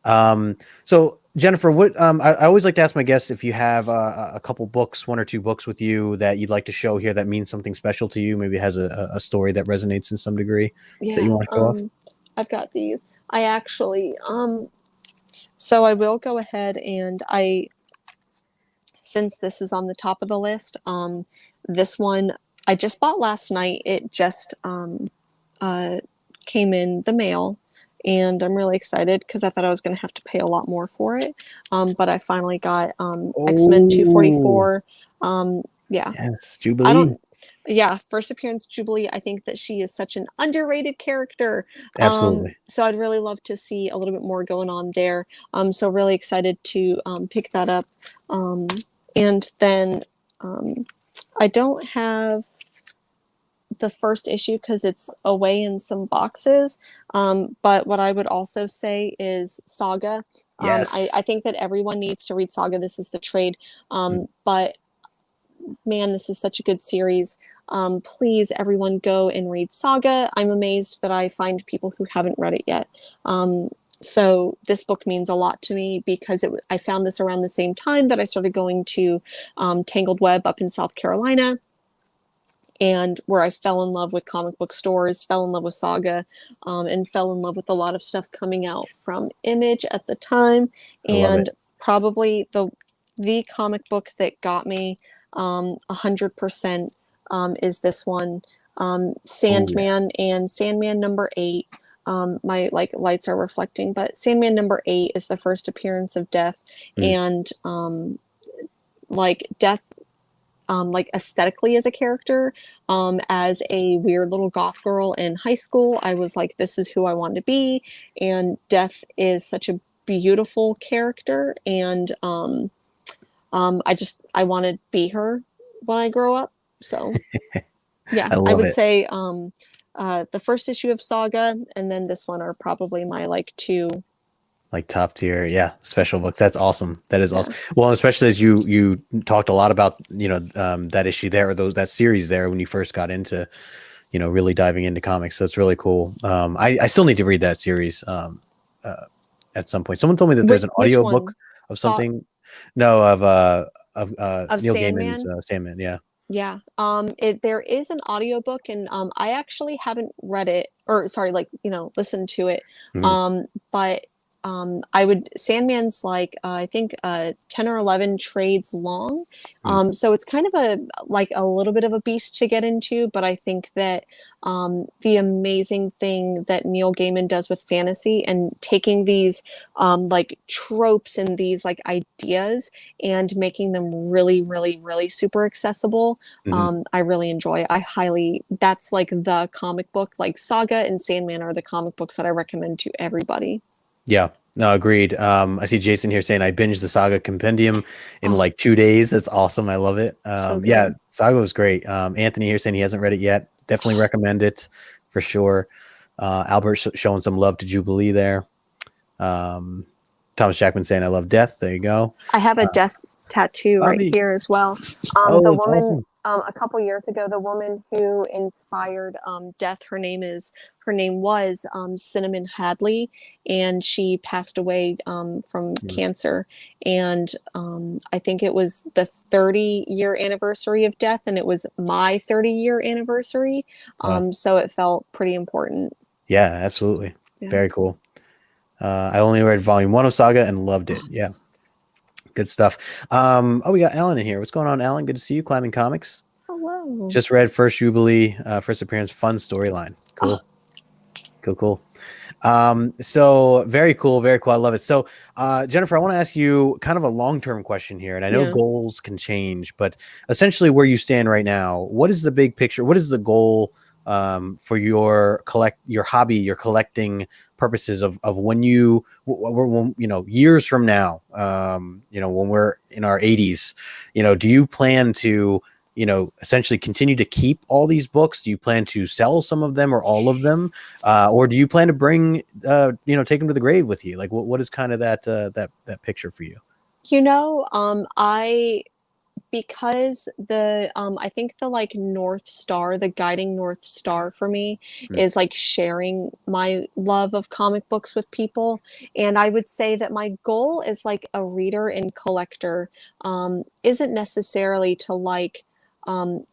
so Jennifer, what I always like to ask my guests if you have a couple books, 1 or 2 books with you that you'd like to show here that means something special to you. Maybe it has a story that resonates in some degree that you want to show off. I've got these. I actually so I will go ahead and since this is on the top of the list, this one I just bought last night. It just came in the mail, and I'm really excited because I thought I was going to have to pay a lot more for it. But I finally got X-Men 244. Yes, Jubilee. First appearance Jubilee. I think that she is such an underrated character. Absolutely. So I'd really love to see a little bit more going on there. So really excited to pick that up. And then I don't have the first issue because it's away in some boxes. But what I would also say is Saga. I think that everyone needs to read Saga. This is the trade. But man, this is such a good series. Please, everyone, go and read Saga. I'm amazed that I find people who haven't read it yet. So this book means a lot to me because I found this around the same time that I started going to Tangled Web up in South Carolina. and where I fell in love with comic book stores, fell in love with Saga, and fell in love with a lot of stuff coming out from Image at the time. I love And it. probably the comic book that got me 100% is this one, Oh yeah. Sandman and Sandman number 8. My like lights are reflecting, but Sandman number 8 is the first appearance of Death, Mm. and like Death, like aesthetically as a character, as a weird little goth girl in high school, I was like, this is who I want to be. And Death is such a beautiful character, and I want to be her when I grow up. So yeah, I I love would it. say the first issue of Saga and then this one are probably my like two. Like top tier, yeah, special books. That's awesome. That is Yeah. awesome. Well, especially as you talked a lot about, that issue there, or that series there when you first got into, really diving into comics. So it's really cool. I still need to read that series uh, at some point. Someone told me that there's an Which audio book one? of Saw something. No, of of Neil Gaiman's Sandman? Sandman. Yeah. Yeah. There is an audiobook, and I actually haven't read it, or sorry, like, listened to it. Mhm. But I would Sandman's like I think 10 or 11 trades long. Mhm. So it's kind of a little bit of a beast to get into, but I think that the amazing thing that Neil Gaiman does with fantasy and taking these like tropes and these like ideas and making them really, really, really super accessible. Mhm. I really enjoy. That's like the comic book, like Saga and Sandman are the comic books that I recommend to everybody. Yeah, no, agreed. I see Jason here saying I binged the Saga Compendium in Oh, like 2 days. That's awesome. I love it. so Yeah, good. Saga was great. Anthony here saying he hasn't read it yet. Definitely recommend it for sure. Albert showing some love to Jubilee there. Um, Thomas Jackman saying I love death. There you go. I have a Uh, death tattoo right Bobby. here as well. Oh, The it's woman, awesome. a couple years ago, the woman who inspired Death, her name was Cinnamon Hadley, and she passed away from Mm. cancer. And I think it was the 30-year anniversary of Death, and it was my 30-year anniversary. Wow. So it felt pretty important. Yeah, absolutely. Yeah. Very cool. I only read volume 1 of Saga and loved it. Yeah, good stuff. Oh, we got Alan in here. What's going on, Alan? Good to see you. Climbing Comics. Hello. Just read first Jubilee, first appearance, fun storyline. Oh, Cool. Cool. So very cool, very cool. I love it. So, Jennifer, I want to ask you kind of a long-term question here, and I know yeah. goals can change, but essentially where you stand right now, what is the big picture? What is the goal for your hobby, your collecting purposes of when years from now, when we're in our 80s, do you plan to essentially continue to keep all these books? Do you plan to sell some of them or all of them? Or do you plan to bring, take them to the grave with you? Like, what is kind of that picture for you? I because I think the like North Star, the guiding North Star for me Mm. is like sharing my love of comic books with people. And I would say that my goal as like a reader and collector isn't necessarily to like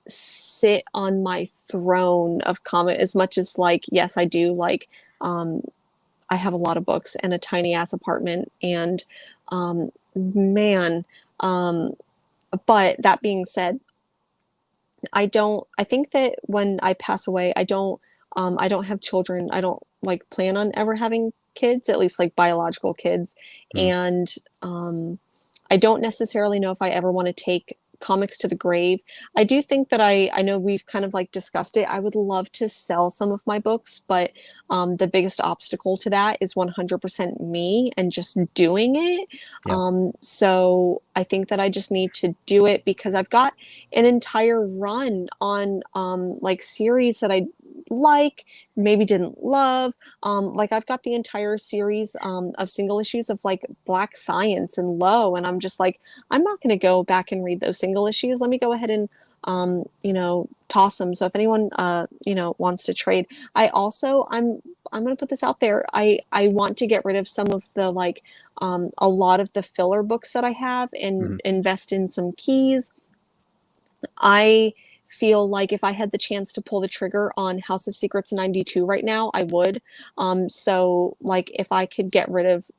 sit on my throne of comic as much as like, yes, I do like um I have a lot of books and a tiny ass apartment, and man, um but that being said, I think that when I pass away, I don't have children. I don't like plan on ever having kids, at least like biological kids. Mm. And I don't necessarily know if I ever want to take comics to the grave. I do think that I know we've kind of like discussed it. I would love to sell some of my books, but the biggest obstacle to that is 100% me and just doing it. Yeah. So I think that I just need to do it because I've got an entire run on like series that I like, maybe didn't love. Like I've got the entire series of single issues of like Black Science and Low, and I'm just like, I'm not going to go back and read those single issues. Let me go ahead and toss them. So if anyone wants to trade, I'm going to put this out there. I want to get rid of some of the like a lot of the filler books that I have and Mhm. invest in some keys. I feel like if I had the chance to pull the trigger on House of Secrets 92 right now, I would. So like if I could get rid of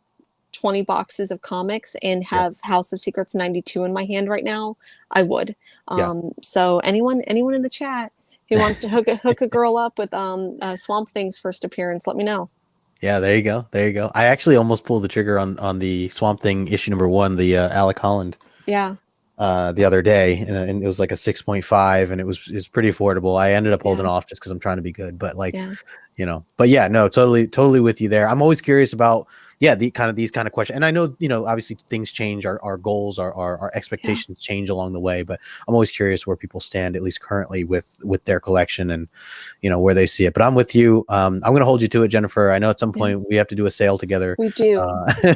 20 boxes of comics and Yeah. have House of Secrets 92 in my hand right now, I would. Yeah. So anyone in the chat who wants to hook a girl up with Swamp Thing's first appearance, let me know. Yeah, there you go. There you go. I actually almost pulled the trigger on the Swamp Thing issue number 1, the Alec Holland. Yeah. The other day, and it was like a 6.5, and it was pretty affordable. I ended up holding off just because I'm trying to be good, but like, but yeah, no, totally with you there. I'm always curious about these kind of questions, and I know obviously things change, our goals, our expectations change along the way, but I'm always curious where people stand, at least currently, with their collection and where they see it. But I'm with you. I'm going to hold you to it, Jennifer. I know at some point we have to do a sale together. We do,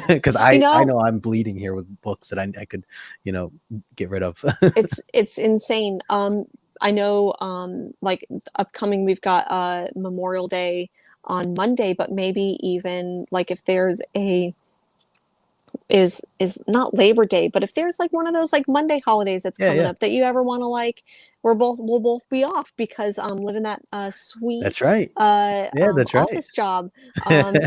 because I know I'm bleeding here with books that I could get rid of. it's insane. I know like upcoming we've got Memorial Day on Monday, but maybe even like if there's is not Labor Day, but if there's like one of those like Monday holidays that's coming up that you ever want to like, we'll both be off because living that sweet that's right that's office job.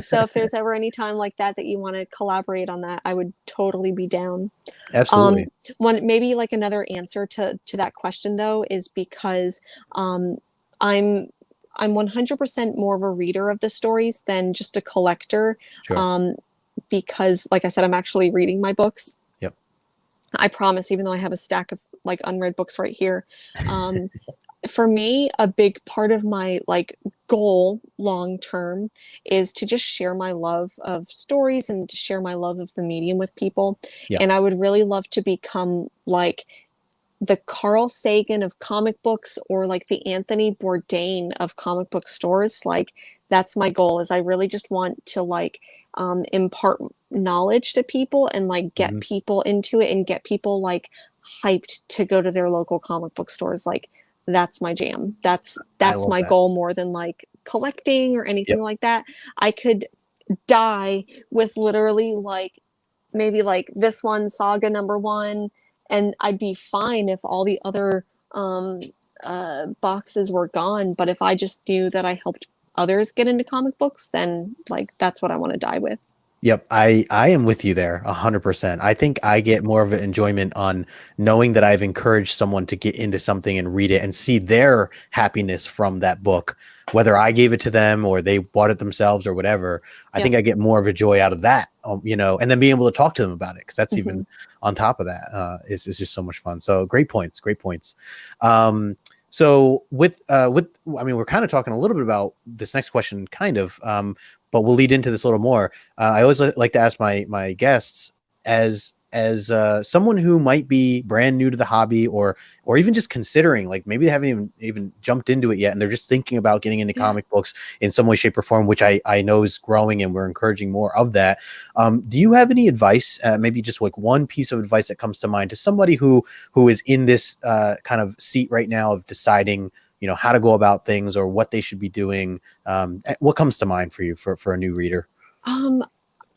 So if there's ever any time like that you want to collaborate on that, I would totally be down. Absolutely. Maybe like another answer to that question though is because I'm 100% more of a reader of the stories than just a collector. Sure. Because like I said, I'm actually reading my books. Yep. I promise, even though I have a stack of like unread books right here. For me, a big part of my like goal long term is to just share my love of stories and to share my love of the medium with people. Yep. And I would really love to become like the Carl Sagan of comic books, or like the Anthony Bourdain of comic book stores. Like that's my goal, is I really just want to like impart knowledge to people and like get people into it and get people like hyped to go to their local comic book stores. Like that's my jam. That's my goal more than like collecting or anything like that. I could die with literally like maybe like this one, Saga number 1, and I'd be fine if all the other boxes were gone. But if I just knew that I helped others get into comic books, then like that's what I want to die with. Yep, I am with you there 100%. I think I get more of an enjoyment on knowing that I've encouraged someone to get into something and read it and see their happiness from that book, whether I gave it to them or they bought it themselves or whatever. I think I get more of a joy out of that, and then being able to talk to them about it, because that's even on top of that is just so much fun. So great points. So I mean, we're kind of talking a little bit about this next question, but we'll lead into this a little more. I always like to ask my guests, as someone who might be brand new to the hobby, or even just considering, like maybe they haven't even jumped into it yet, and they're just thinking about getting into comic books in some way, shape, or form, which I know is growing, and we're encouraging more of that. Do you have any advice, maybe just like one piece of advice that comes to mind to somebody who is in this kind of seat right now of deciding, how to go about things or what they should be doing? What comes to mind for you for a new reader?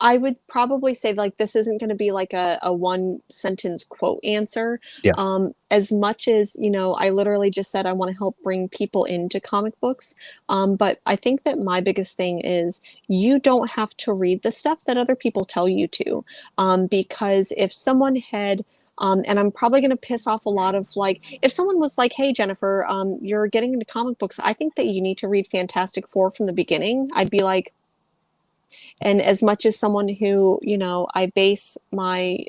I would probably say like this isn't going to be like a one sentence quote answer. As much as, I literally just said I want to help bring people into comic books. But I think that my biggest thing is you don't have to read the stuff that other people tell you to. Because if someone had and I'm probably going to piss off a lot of like, if someone was like, hey, Jennifer, you're getting into comic books, I think that you need to read Fantastic Four from the beginning. I'd be like, and as much as someone who, I base my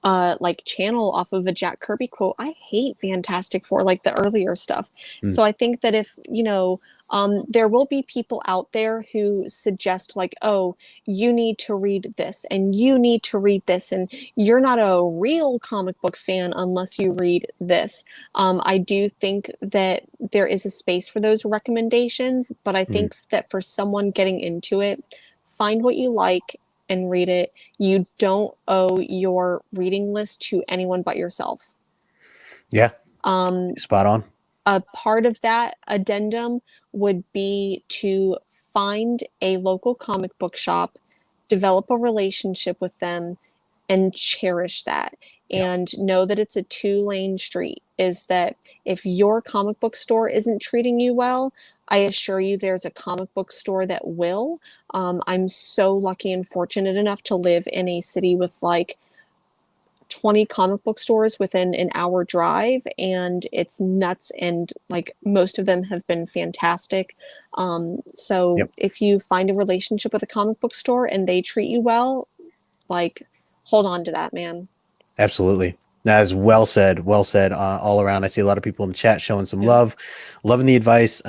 like channel off of a Jack Kirby quote, I hate Fantastic Four, like the earlier stuff. So I think that if, there will be people out there who suggest like, oh, you need to read this and you need to read this, and you're not a real comic book fan unless you read this. I do think that there is a space for those recommendations, but I think that for someone getting into it, find what you like and read it. You don't owe your reading list to anyone but yourself. Yeah. Spot on. A part of that addendum would be to find a local comic book shop, develop a relationship with them, and cherish that. Yeah. And know that it's a two-lane street, is that if your comic book store isn't treating you well, I assure you there's a comic book store that will. I'm so lucky and fortunate enough to live in a city with like 20 comic book stores within an hour drive, and it's nuts, and like most of them have been fantastic. So Yep. if you find a relationship with a comic book store and they treat you well, like hold on to that, man. Absolutely. That is well said. Well said all around. I see a lot of people in the chat showing some Yeah. love, loving the advice.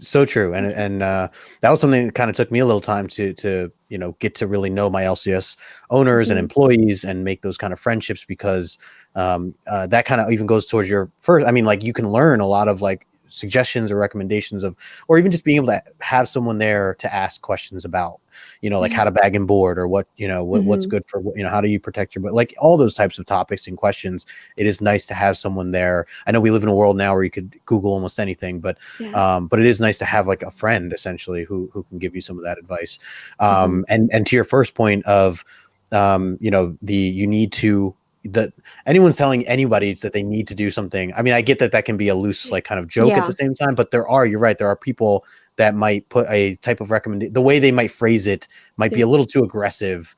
So true. And that was something that kind of took me a little time to get to really know my LCS owners and Mm-hmm. employees and make those kind of friendships, because that kind of even goes towards your first. I mean, like, you can learn a lot of like suggestions or recommendations of, or even just being able to have someone there to ask questions about, like Yeah. how to bag and board, or what, what's Mm-hmm. good for, how do you protect your, but like all those types of topics and questions. It is nice to have someone there. I know we live in a world now where you could Google almost anything, but Yeah. it is nice to have like a friend essentially who can give you some of that advice. Mm-hmm. And to your first point of, you need to, that anyone's telling anybody that they need to do something. I mean, I get that that can be a loose, like, kind of joke at Yeah. the same time, but you're right. There are people that might put a type of recommendation, the way they might phrase it might be Yeah. a little too aggressive,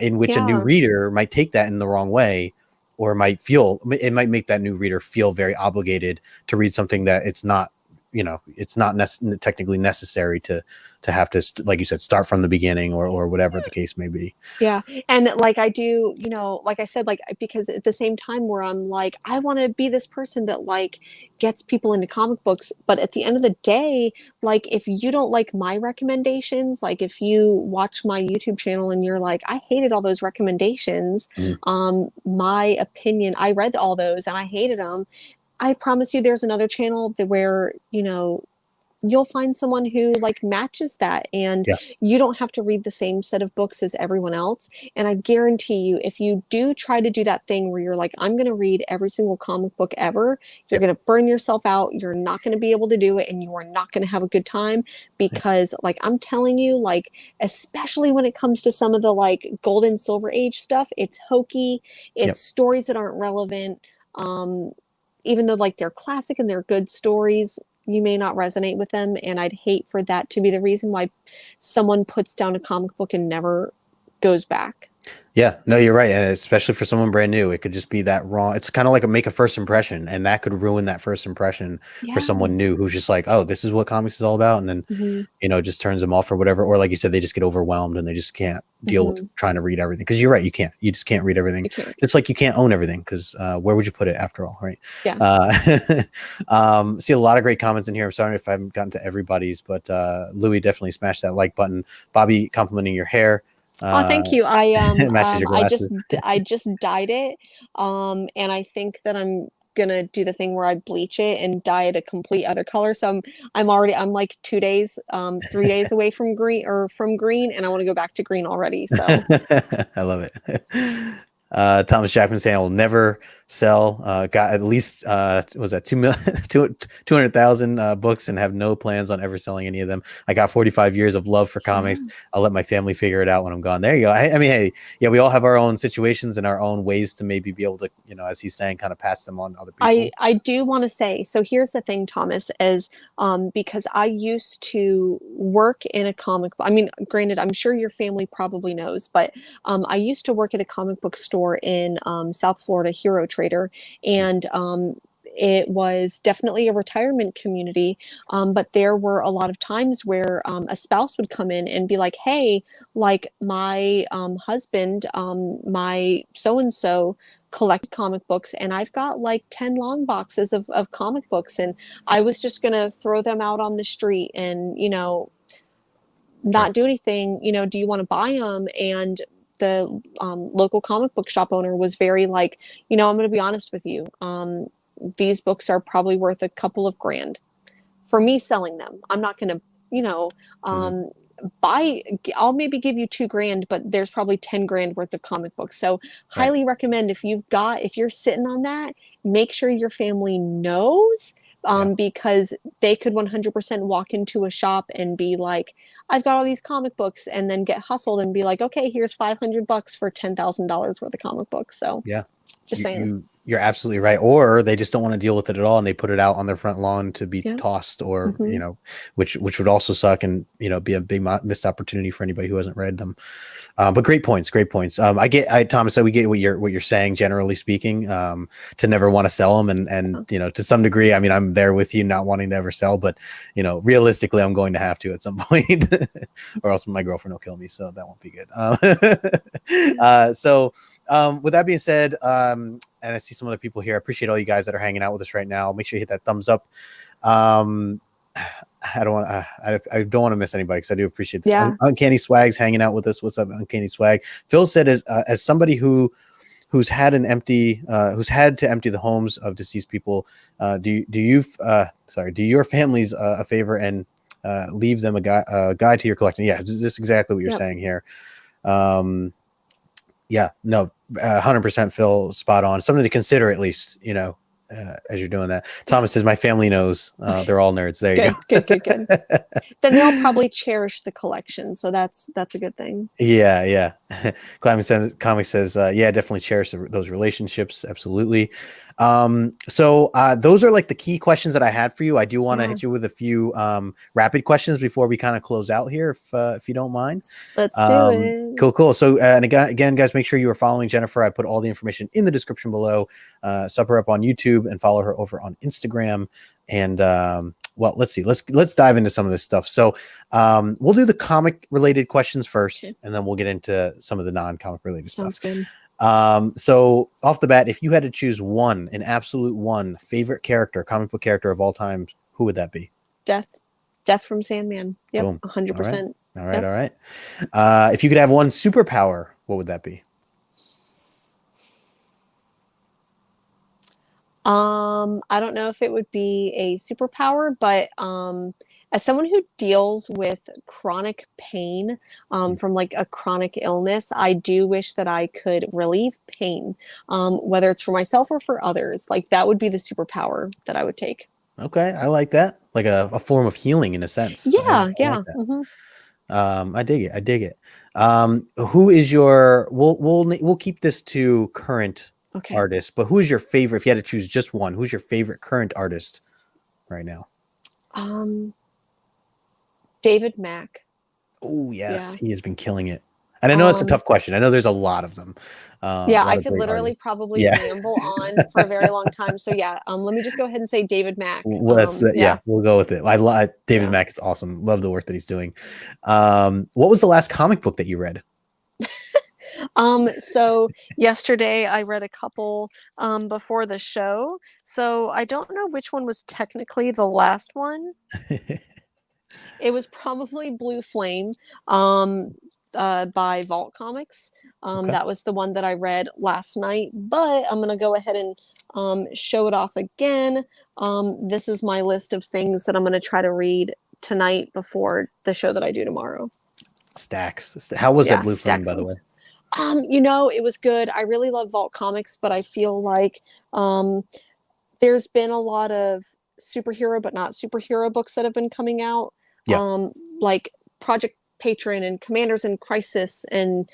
in which a new Yeah. reader might take that in the wrong way, or it might make that new reader feel very obligated to read something that it's not technically necessary to have to, like you said, start from the beginning, or whatever the case may be. Yeah. And like I do, like I said, like because at the same time where I'm like, I want to be this person that like gets people into comic books, but at the end of the day, like if you don't like my recommendations, like if you watch my YouTube channel and you're like, I hated all those recommendations, Mhm. my opinion, I read all those and I hated them. I promise you there's another channel that where, you'll find someone who like matches that, and Yeah. you don't have to read the same set of books as everyone else. And I guarantee you, if you do try to do that thing where you're like, I'm going to read every single comic book ever, you're Yep. going to burn yourself out. You're not going to be able to do it, and you are not going to have a good time, Yep. because like I'm telling you, like especially when it comes to some of the like gold and silver age stuff, it's hokey, Yep. it's stories that aren't relevant. um Even though like they're classic and they're good stories, you may not resonate with them, and I'd hate for that to be the reason why someone puts down a comic book and never goes back. Yeah, no, you're right. And especially for someone brand new, it could just be that wrong. It's kind of like make a first impression, and that could ruin that first impression for Yeah. someone new who's just like, oh, this is what comics is all about. And then, Mm-hmm. just turns them off or whatever. Or like you said, they just get overwhelmed and they just can't deal with Mm-hmm. trying to read everything. Cause you're right. You just can't read everything. You can't. Just like you can't own everything. Cause where would you put it after all? Right. Yeah. See a lot of great comments in here. I'm sorry if I haven't gotten to everybody's, but Louis, definitely smash that like button. Bobby, complimenting your hair. Oh, thank you. It matches your glasses. I just dyed it, and I think that I'm gonna do the thing where I bleach it and dye it a complete other color. So I'm like 2 days, 3 days away from green, and I want to go back to green already. So I love it. Thomas Jackman saying I will never sell, got at least was that 200,000 books, and have no plans on ever selling any of them. I got 45 years of love for comics. yeah. I'll let my family figure it out when I'm gone. There you go. I mean, hey, yeah, we all have our own situations and our own ways to maybe be able to, as he's saying, kind of pass them on to other people. I do want to say, so here's the thing, Thomas, is because I used to work in a comic book. I mean, granted, I'm sure your family probably knows, but I used to work at a comic book store in South Florida, Hero Trader, and it was definitely a retirement community. But there were a lot of times where a spouse would come in and be like, hey, like my husband, my so and so collect comic books, and I've got like 10 long boxes of comic books, and I was just gonna throw them out on the street and Right. not do anything. Do you want to buy them? And the local comic book shop owner was very like, I'm gonna be honest with you, these books are probably worth a couple of grand for me selling them. I'm not gonna you know Mhm. um I'll maybe give you 2 grand, but there's probably 10 grand worth of comic books. So Right. highly recommend, if you're sitting on that, make sure your family knows, Yeah. because they could 100% walk into a shop and be like, I've got all these comic books, and then get hustled and be like, okay, here's $500 for $10,000 worth of comic books. So Yeah. just saying. You're absolutely right. Or they just don't want to deal with it at all, and they put it out on their front lawn to be tossed, or which would also suck, and be a big missed opportunity for anybody who hasn't read them. But great points. Thomas, so we get what you're saying, generally speaking, to never want to sell them, and to some degree, I mean, I'm there with you, not wanting to ever sell, but realistically, I'm going to have to at some point, or else my girlfriend will kill me, so that won't be good. With that being said, and I see some other people here. I appreciate all you guys that are hanging out with us right now. Make sure you hit that thumbs up. I don't want to miss anybody, because I do appreciate this. Yeah. Uncanny Swag's hanging out with us. What's up, Uncanny Swag? Phil said, as somebody who's had to empty the homes of deceased people, do your families a favor and leave them a guide to your collection? Yeah, this is exactly what you're saying here. Yeah, no, 100% Phil, spot on. Something to consider, at least, as you're doing that. Thomas says, my family knows. They're all nerds. There you go. Good. Then they'll probably cherish the collection, so that's a good thing. Yeah. Comic says, yeah, definitely cherish those relationships. Absolutely. So those are like the key questions that I had for you. I do want to hit you with a few rapid questions before we kind of close out here, if you don't mind. Let's do it. Cool. So and again, guys, make sure you are following Jennifer. I put all the information in the description below. Sub her up on YouTube and follow her over on Instagram. And well, let's see. Let's dive into some of this stuff. So we'll do the comic related questions first, and then we'll get into some of the non-comic related stuff. Sounds good. So off the bat, if you had to choose an absolute one favorite character, comic book character of all time, who would that be? Death from Sandman. Yep. Boom. 100%. All right. If you could have one superpower, what would that be? I don't know if it would be a superpower, but as someone who deals with chronic pain from like a chronic illness, I do wish that I could relieve pain, whether it's for myself or for others. Like, that would be the superpower that I would take. Okay, I like that. Like a form of healing, in a sense. Yeah. I dig it. Who is your? We'll keep this to current artist, but who is your favorite? If you had to choose just one, who's your favorite current artist right now? David Mack. Oh yes, he has been killing it. And I know it's a tough question. I know there's a lot of them. I could literally probably ramble on for a very long time. So let me just go ahead and say David Mack. Well, we'll go with it. David Mack is awesome. Love the work that he's doing. What was the last comic book that you read? So yesterday I read a couple before the show. So I don't know which one was technically the last one. It was probably Blue Flame. By Vault Comics. That was the one that I read last night, but I'm going to go ahead and show it off again. This is my list of things that I'm going to try to read tonight before the show that I do tomorrow. Stacks. How was that Blue Flame, by the way? It was good. I really love Vault Comics, but I feel like there's been a lot of superhero but not superhero books that have been coming out. Like Project Patron and Commanders in Crisis and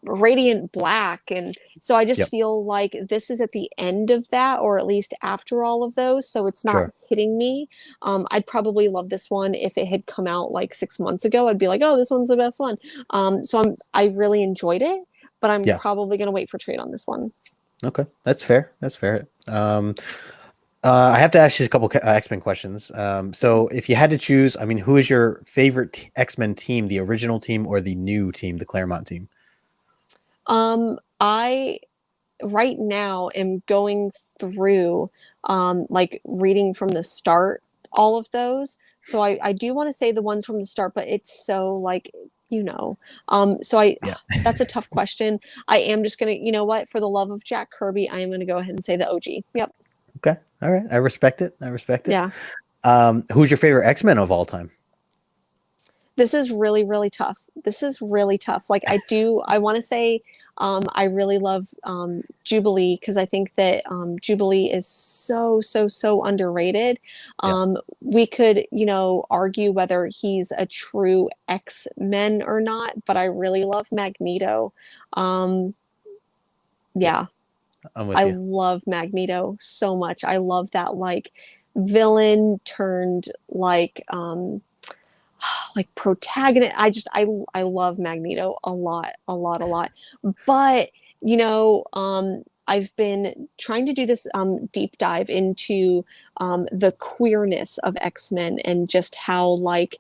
Radiant Black, and so I just feel like this is at the end of that, or at least after all of those, so it's not hitting me. I'd probably love this one if it had come out like 6 months ago. I'd be like, oh, this one's the best one. So I really enjoyed it, but I'm probably gonna wait for trade on this one. Okay, that's fair. I have to ask you a couple X-Men questions. So if you had to choose, I mean, who is your favorite X-Men team, the original team or the new team, the Claremont team? I right now am going through like reading from the start, all of those. So I do want to say the ones from the start, but it's so like, that's a tough question. I am just gonna, for the love of Jack Kirby, I am gonna go ahead and say the OG. Yep. Okay. All right. I respect it. Yeah. Who's your favorite X-Men of all time? This is really, really tough. Like I want to say I really love Jubilee, because I think that Jubilee is so underrated. We could, argue whether he's a true X-Men or not, but I really love Magneto. Yeah, I'm with I you. love Magneto so much. I love that, like, villain turned, like protagonist. I love Magneto a lot, a lot, a lot. But I've been trying to do this deep dive into the queerness of X-Men, and just how, like,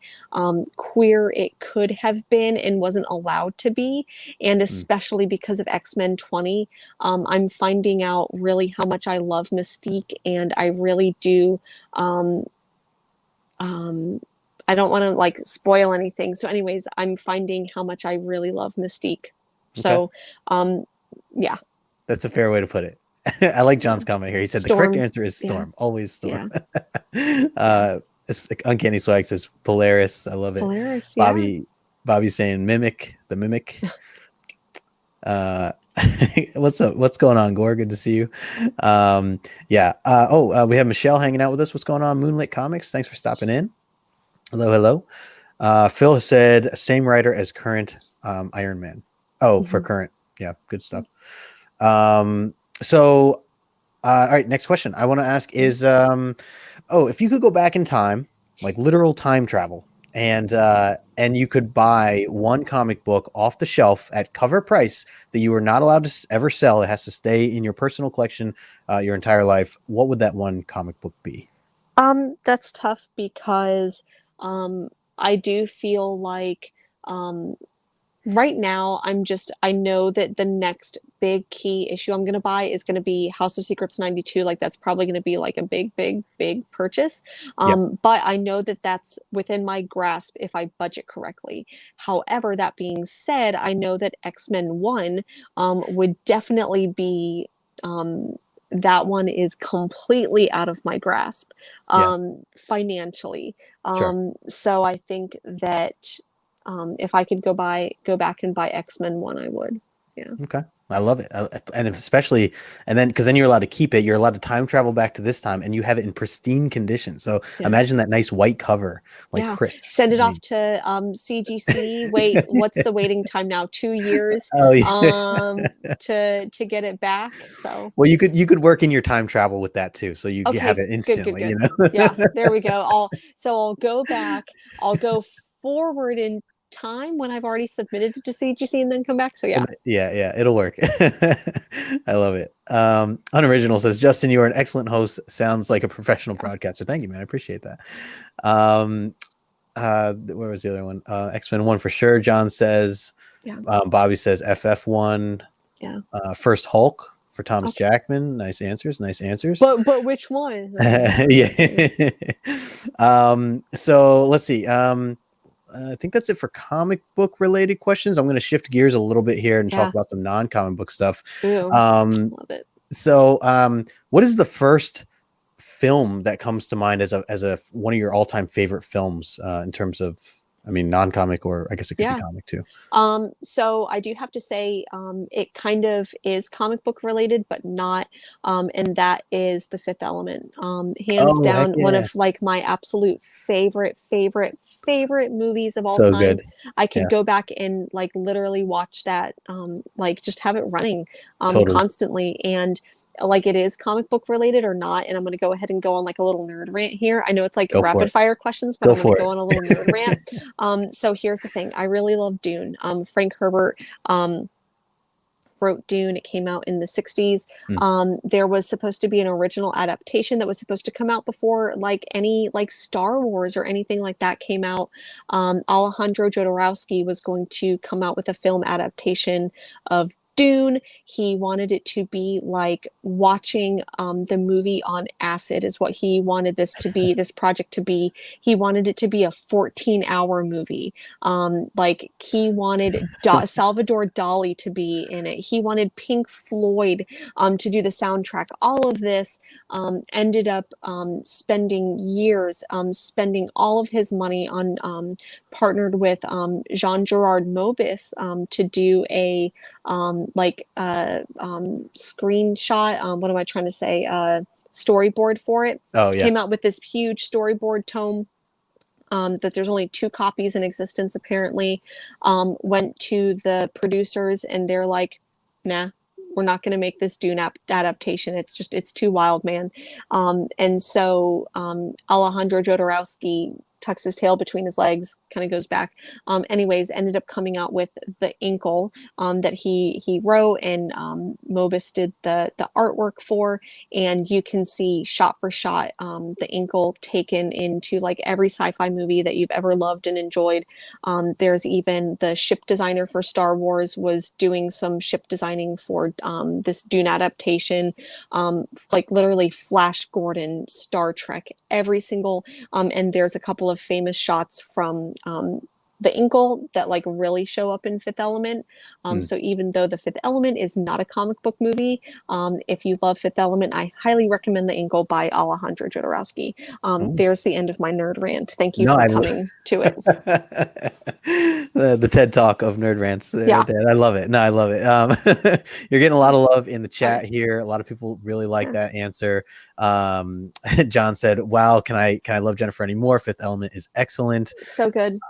queer it could have been and wasn't allowed to be. And especially because of X-Men 20, I'm finding out really how much I love Mystique, and I really do. I don't want to, like, spoil anything. So anyways, I'm finding how much I really love Mystique. Okay. So, yeah. That's a fair way to put it. I like John's Yeah. comment here. He said the Storm. correct answer is Storm. Yeah. Always Storm. Yeah. It's like Uncanny Swag says Polaris. I love it. Polaris, yeah. Bobby's saying Mimic, the Mimic. What's up? What's going on, Gore? Good to see you. Yeah. We have Michelle hanging out with us. What's going on? Moonlit Comics. Thanks for stopping in. Hello, hello. Phil has said same writer as current Iron Man. Oh, for current. Yeah, good stuff. So all right, next question I want to ask is if you could go back in time, like literal time travel, and you could buy one comic book off the shelf at cover price that you are not allowed to ever sell, it has to stay in your personal collection your entire life, what would that one comic book be? That's tough, because I do feel like right now I know that the next big key issue I'm going to buy is going to be House of Secrets 92. Like, that's probably going to be like a big purchase. But I know that that's within my grasp if I budget correctly. However, that being said, I know that X-Men 1 would definitely be that one is completely out of my grasp financially. Sure. So I think that if I could go back and buy X-Men 1, I would. Yeah. Okay. I love it. And especially, and then, because then you're allowed to keep it, you're allowed to time travel back to this time, and you have it in pristine condition. So imagine that nice white cover, like crisp. Send it off to CGC. Wait, what's the waiting time now? 2 years to get it back. So well, you could work in your time travel with that too. So you have it instantly, good. you know? Yeah, there we go. I'll go back. I'll go forward in time when I've already submitted it to CGC, and then come back. So yeah, it'll work. I love it. Unoriginal says, Justin, you are an excellent host, sounds like a professional broadcaster. Thank you, man. I appreciate that. Where was the other one? X-Men 1 for sure, John says. Bobby says FF1. First Hulk for Thomas Jackman. Nice answers. But which one? Yeah. So let's see. I think that's it for comic book related questions. I'm going to shift gears a little bit here and talk about some non-comic book stuff. Love it. So, what is the first film that comes to mind as a one of your all-time favorite films in terms of, I mean, non-comic, or I guess it could be comic too. So I do have to say, it kind of is comic book related, but not. And that is The Fifth Element. Hands down, one of, like, my absolute favorite movies of all time. Good. I could go back and, like, literally watch that, like, just have it running constantly. And, like, it is comic book related or not. And I'm going to go ahead and go on, like, a little nerd rant here. I know it's like rapid fire questions, but I'm going to go on a little nerd rant. So here's the thing. I really love Dune. Frank Herbert wrote Dune. It came out in the 60s. There was supposed to be an original adaptation that was supposed to come out before, like, any, like, Star Wars or anything like that came out. Alejandro Jodorowsky was going to come out with a film adaptation of Dune. He wanted it to be like watching the movie on acid is what he wanted this project to be. He wanted it to be a 14-hour movie. Like he wanted Salvador Dali to be in it. He wanted Pink Floyd to do the soundtrack. All of this ended up spending years, spending all of his money on, partnered with Jean-Gerard Mobus to do a screenshot. What am I trying to say? Storyboard for it. Oh yeah. Came out with this huge storyboard tome. That there's only 2 copies in existence apparently. Went to the producers and they're like, nah, we're not going to make this Dune adaptation. It's too wild, man. And so Alejandro Jodorowsky tucks his tail between his legs, kind of goes back. Anyways, ended up coming out with the Inkle that he wrote, and Mobus did the artwork for. And you can see shot for shot the Inkle taken into like every sci-fi movie that you've ever loved and enjoyed. There's even the ship designer for Star Wars was doing some ship designing for this Dune adaptation. Like literally Flash Gordon, Star Trek, every single, and there's a couple of famous shots from the Inkle that like really show up in Fifth Element. So even though the Fifth Element is not a comic book movie, if you love Fifth Element, I highly recommend the Inkle by Alejandro Jodorowsky. There's the end of my nerd rant. Thank you for coming to it. The TED Talk of nerd rants. Yeah. Right there. I love it. No, I love it. You're getting a lot of love in the chat here. A lot of people really like that answer. John said, wow, can I love Jennifer anymore? Fifth Element is excellent. So good.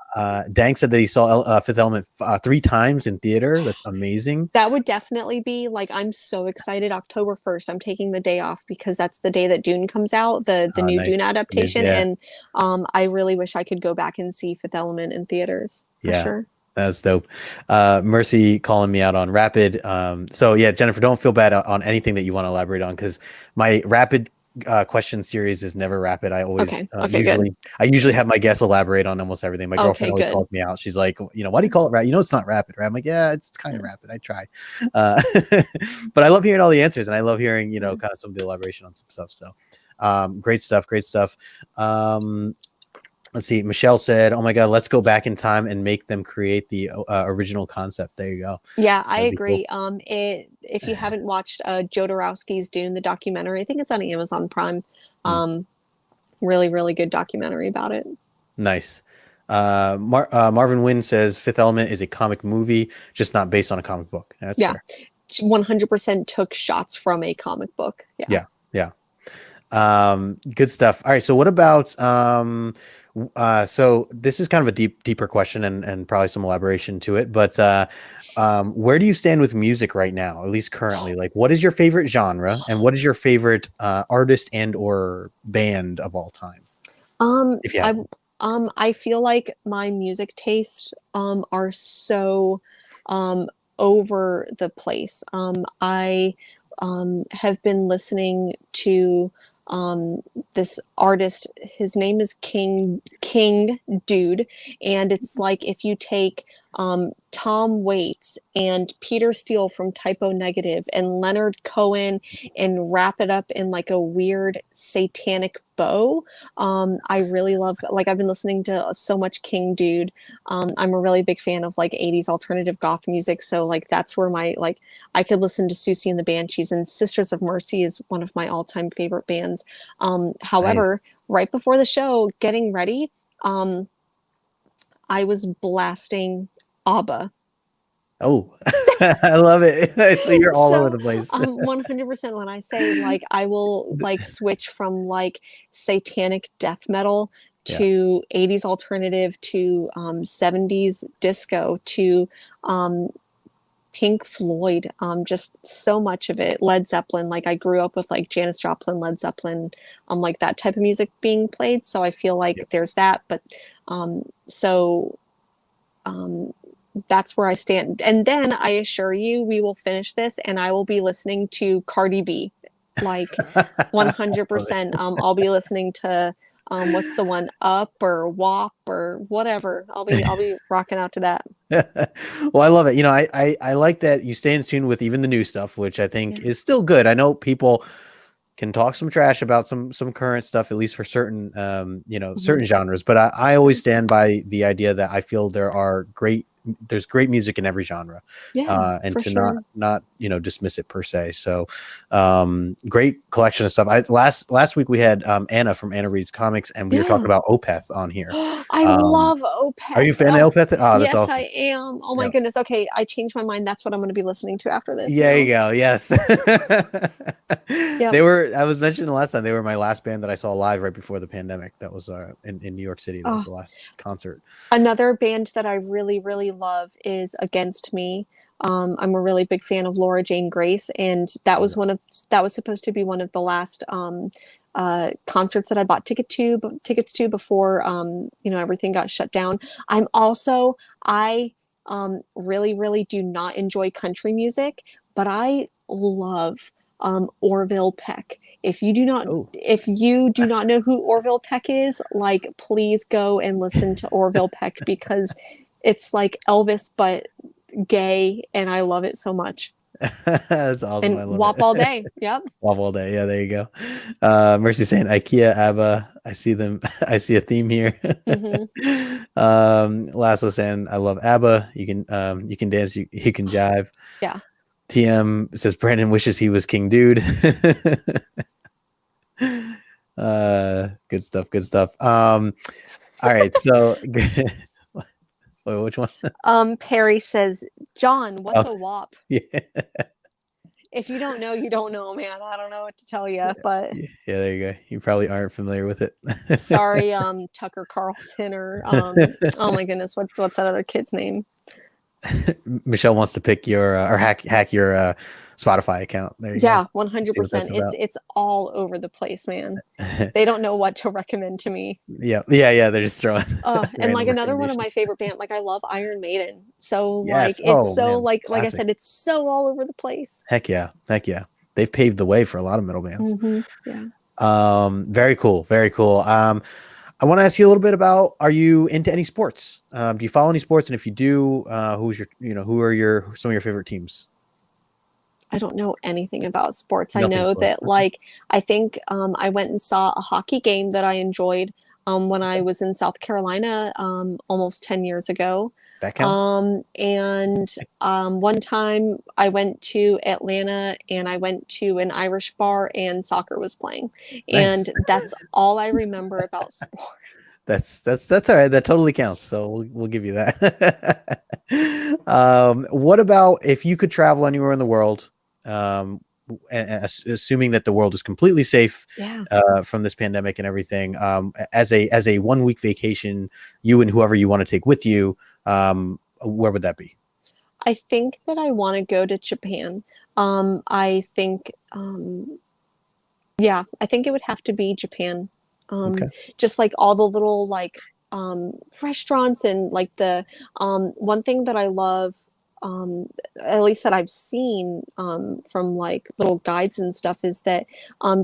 Dank said that he saw Fifth Element 3 times in theater. That's amazing. That would definitely be like, I'm so excited. October 1st, I'm taking the day off because that's the day that Dune comes out, the new nice. Dune adaptation. Yeah. And I really wish I could go back and see Fifth Element in theaters. For sure. That's dope. Mercy calling me out on Rapid. So yeah, Jennifer, don't feel bad on anything that you want to elaborate on, because my Rapid question series is never rapid. I always usually have my guests elaborate on almost everything. My girlfriend always calls me out. She's like, why do you call it rapid? It's not rapid, right? I'm like, yeah, it's kind of rapid. I try. But I love hearing all the answers, and I love hearing, kind of some of the elaboration on some stuff. So great stuff. Let's see. Michelle said, oh my God, let's go back in time and make them create the original concept. There you go. Yeah, I agree. Cool. If you haven't watched Jodorowsky's Dune, the documentary, I think it's on Amazon Prime. Really, really good documentary about it. Nice. Marvin Wynn says Fifth Element is a comic movie, just not based on a comic book. That's fair. 100% took shots from a comic book. Yeah. Good stuff. All right. So what about so this is kind of a deeper question and probably some elaboration to it, but where do you stand with music right now, at least currently? Like, what is your favorite genre, and what is your favorite artist and or band of all time? If you have I feel like my music tastes are so over the place. I have been listening to this artist. His name is King Dude, and it's like if you take Tom Waits and Peter Steele from Typo Negative and Leonard Cohen and wrap it up in like a weird satanic bow. I really love, like, I've been listening to so much King Dude. I'm a really big fan of like 80s alternative goth music, so like that's where my, like, I could listen to Susie and the Banshees, and Sisters of Mercy is one of my all-time favorite bands. However, right before the show, getting ready, I was blasting ABBA. Oh, I love it. So you're all over the place. 100%. When I say, like, I will like switch from like satanic death metal to 80s alternative to 70s disco to Pink Floyd, just so much of it. Led Zeppelin, like I grew up with like Janis Joplin, Led Zeppelin, like that type of music being played. So I feel like there's that, but that's where I stand. And then I assure you, we will finish this and I will be listening to Cardi B, like 100%. I'll be listening to what's the one, Up or WAP or whatever. I'll be rocking out to that. Well, I love it. You know, I like that you stay in tune with even the new stuff, which I think Yeah. is still good. I know people can talk some trash about some current stuff, at least for certain certain genres. But I always stand by the idea that I feel there's great music in every genre, Yeah, and for to sure. not dismiss it per se. So great collection of stuff. Last week we had Anna from Anna Reads Comics, and we were talking Yeah. about Opeth on here. I Um, love are Opeth. you a fan Oh, of Opeth? Oh, that's yes, awesome. I am. Oh my Yeah. goodness. Okay, I changed my mind. That's what I'm going to be listening to after this There you now. go. Yes. Yep. I was mentioning last time, they were my last band that I saw live right before the pandemic. That was in New York City. That was Oh, the last concert. another band that I really, really love is Against Me. I'm a really big fan of Laura Jane Grace, and Love it. that was supposed to be one of the last concerts that I bought tickets to before everything got shut down. I really, really do not enjoy country music, but I love Orville Peck. Oh, If you do not know who Orville Peck is, like, please go and listen to Orville Peck because it's like Elvis but gay, and I love it so much. that's awesome. And I love WAP all it. day. Yep. Love all day. Yeah, there you go. Mercy saying IKEA, ABBA. I see them. I see a theme here. Hmm. Lasso saying I love ABBA. You can dance. You can jive. Yeah. TM says Brandon wishes he was King Dude. Good stuff. Good stuff. All right. So, wait, which one? Perry says, John, what's Oh, a WAP? yeah. If you don't know, you don't know, man. I don't know what to tell you, but Yeah, there you go. You probably aren't familiar with it. sorry, Tucker Carlson or oh my goodness, what's that other kid's name? Michelle wants to pick your or hack your Spotify account. There you go. Yeah, See what that's 100%. about. It's all over the place, man. They don't know what to recommend to me. Yeah, yeah, yeah. They're just throwing And like random another one of my recommendations. favorite band, like, I love Iron Maiden. So like Yes. it's Oh so man, like I classic. said, it's so all over the place. Heck yeah, heck yeah. They've paved the way for a lot of metal bands. Yeah. Very cool, very cool. I want to ask you a little bit about, are you into any sports? Do you follow any sports? And if you do, who are some of your favorite teams? I don't know anything about sports. I Nothing know sports. that, like, I think I went and saw a hockey game that I enjoyed when I was in South Carolina almost 10 years ago. That counts. And one time I went to Atlanta and I went to an Irish bar and soccer was playing. Nice. And that's all I remember about sports. That's all right. That totally counts. So we'll give you that. What about if you could travel anywhere in the world, assuming that the world is completely safe Yeah. from this pandemic and everything, as a 1 week vacation, you and whoever you want to take with you, where would that be? I think that I want to go to Japan. I think, yeah, I think it would have to be Japan. Um, Okay. just like all the little, like, restaurants and like the one thing that I love, um, at least that I've seen from like little guides and stuff, is that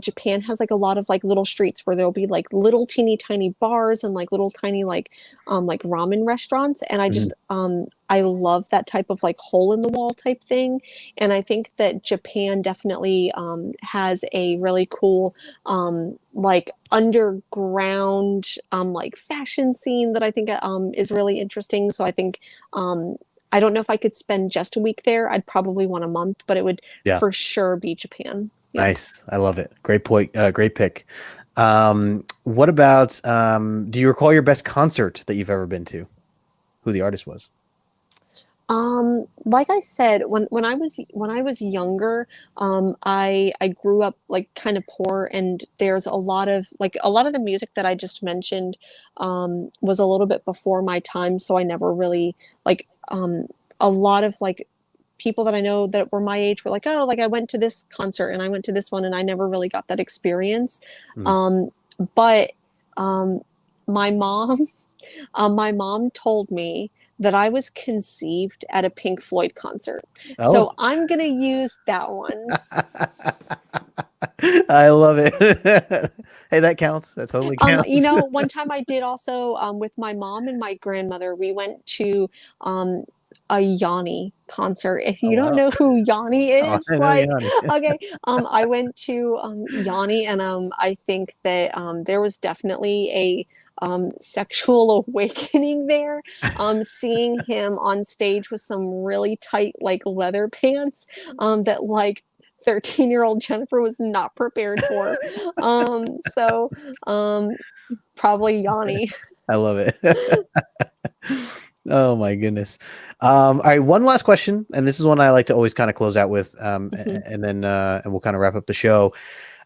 Japan has like a lot of like little streets where there'll be like little teeny tiny bars and like little tiny like ramen restaurants, and Mhm. I love that type of like hole in the wall type thing, and I think that Japan definitely has a really cool like underground like fashion scene that I think is really interesting. So I think I don't know if I could spend just a week there. I'd probably want a month, but it would Yeah. for sure be Japan. Yeah. Nice. I love it. Great point. Great pick. What about, do you recall your best concert that you've ever been to? Who the artist was? Like I said, when I was younger, I grew up like kind of poor, and there's a lot of the music that I just mentioned was a little bit before my time, so I never really like a lot of like people that I know that were my age were like, oh, like I went to this concert and I went to this one, and I never really got that experience. Mm. Um, but um, my mom my mom told me that I was conceived at a Pink Floyd concert. Oh, So I'm going to use that one. I love it. Hey, that counts. That totally You counts. know, one time I did also with my mom and my grandmother, we went to a Yanni concert. If you don't wow. know who Yanni Oh, is, I know like, Yanni. okay, I went to Yanni, and I think that there was definitely a sexual awakening there. Seeing him on stage with some really tight like leather pants that like 13-year-old Jennifer was not prepared for. So probably Yanni. I love it. Oh my goodness. All right, one last question, and this is one I like to always kind of close out with, and then and we'll kind of wrap up the show.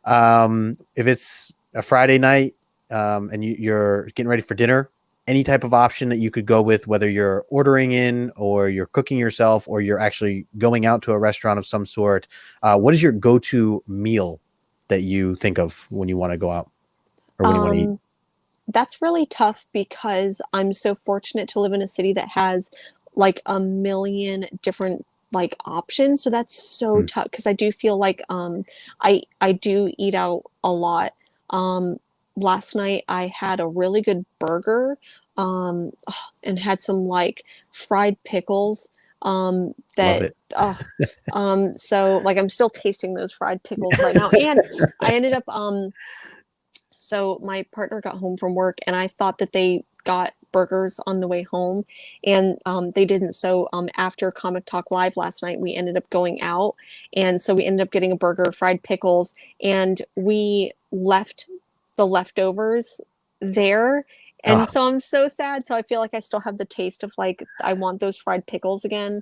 If it's a Friday night, and you're getting ready for dinner, any type of option that you could go with, whether you're ordering in or you're cooking yourself or you're actually going out to a restaurant of some sort, what is your go-to meal that you think of when you want to go out or when you want to eat? That's really tough because I'm so fortunate to live in a city that has like a million different like options. So that's so tough because I do feel like I do eat out a lot. Um Last night I had a really good burger and had some like fried pickles Love that it. so like I'm still tasting those fried pickles right now. And I ended up so my partner got home from work, and I thought that they got burgers on the way home, and they didn't. So after Comic Talk Live last night, we ended up going out, and so we ended up getting a burger, fried pickles, and we left the leftovers there. And Oh. so I'm so sad. So I feel like I still have the taste of like I want those fried pickles again.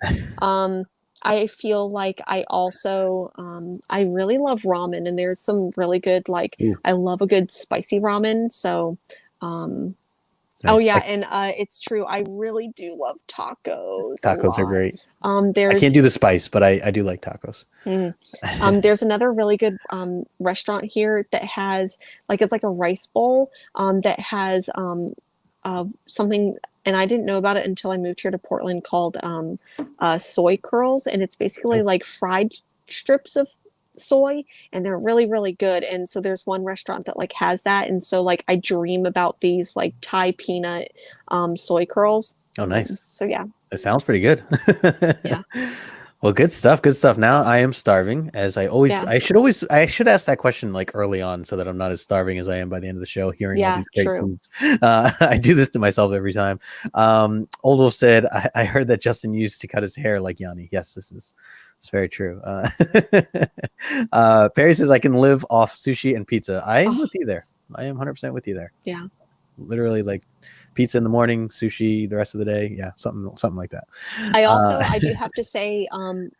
I feel like I also I really love ramen, and there's some really good like Ooh, I love a good spicy ramen. So um oh nice. yeah, and it's true. I really do love tacos a Tacos are lot. great. I can't There's do the spice, but I do like tacos. mm, there's another really good restaurant here that has like it's like a rice bowl that has something, and I didn't know about it until I moved here to Portland, called soy curls, and it's basically Oh, like fried strips of soy, and they're really really good. And so there's one restaurant that like has that, and so like I dream about these like Thai peanut soy curls. oh, nice. So yeah, It sounds pretty good. yeah, Well, good stuff. Good stuff. Now I am starving, as yeah, I should ask that question like early on so that I'm not as starving as I am by the end of the show, hearing all yeah, these great true. foods. I do this to myself every time. Old Wolf said, I heard that Justin used to cut his hair like Yanni. Yes, it's very true. Perry says, I can live off sushi and pizza. I am Oh with you there. I am 100% with you there. yeah. Literally like pizza in the morning, sushi the rest of the day. Yeah, something like that. I also Uh, I do have to say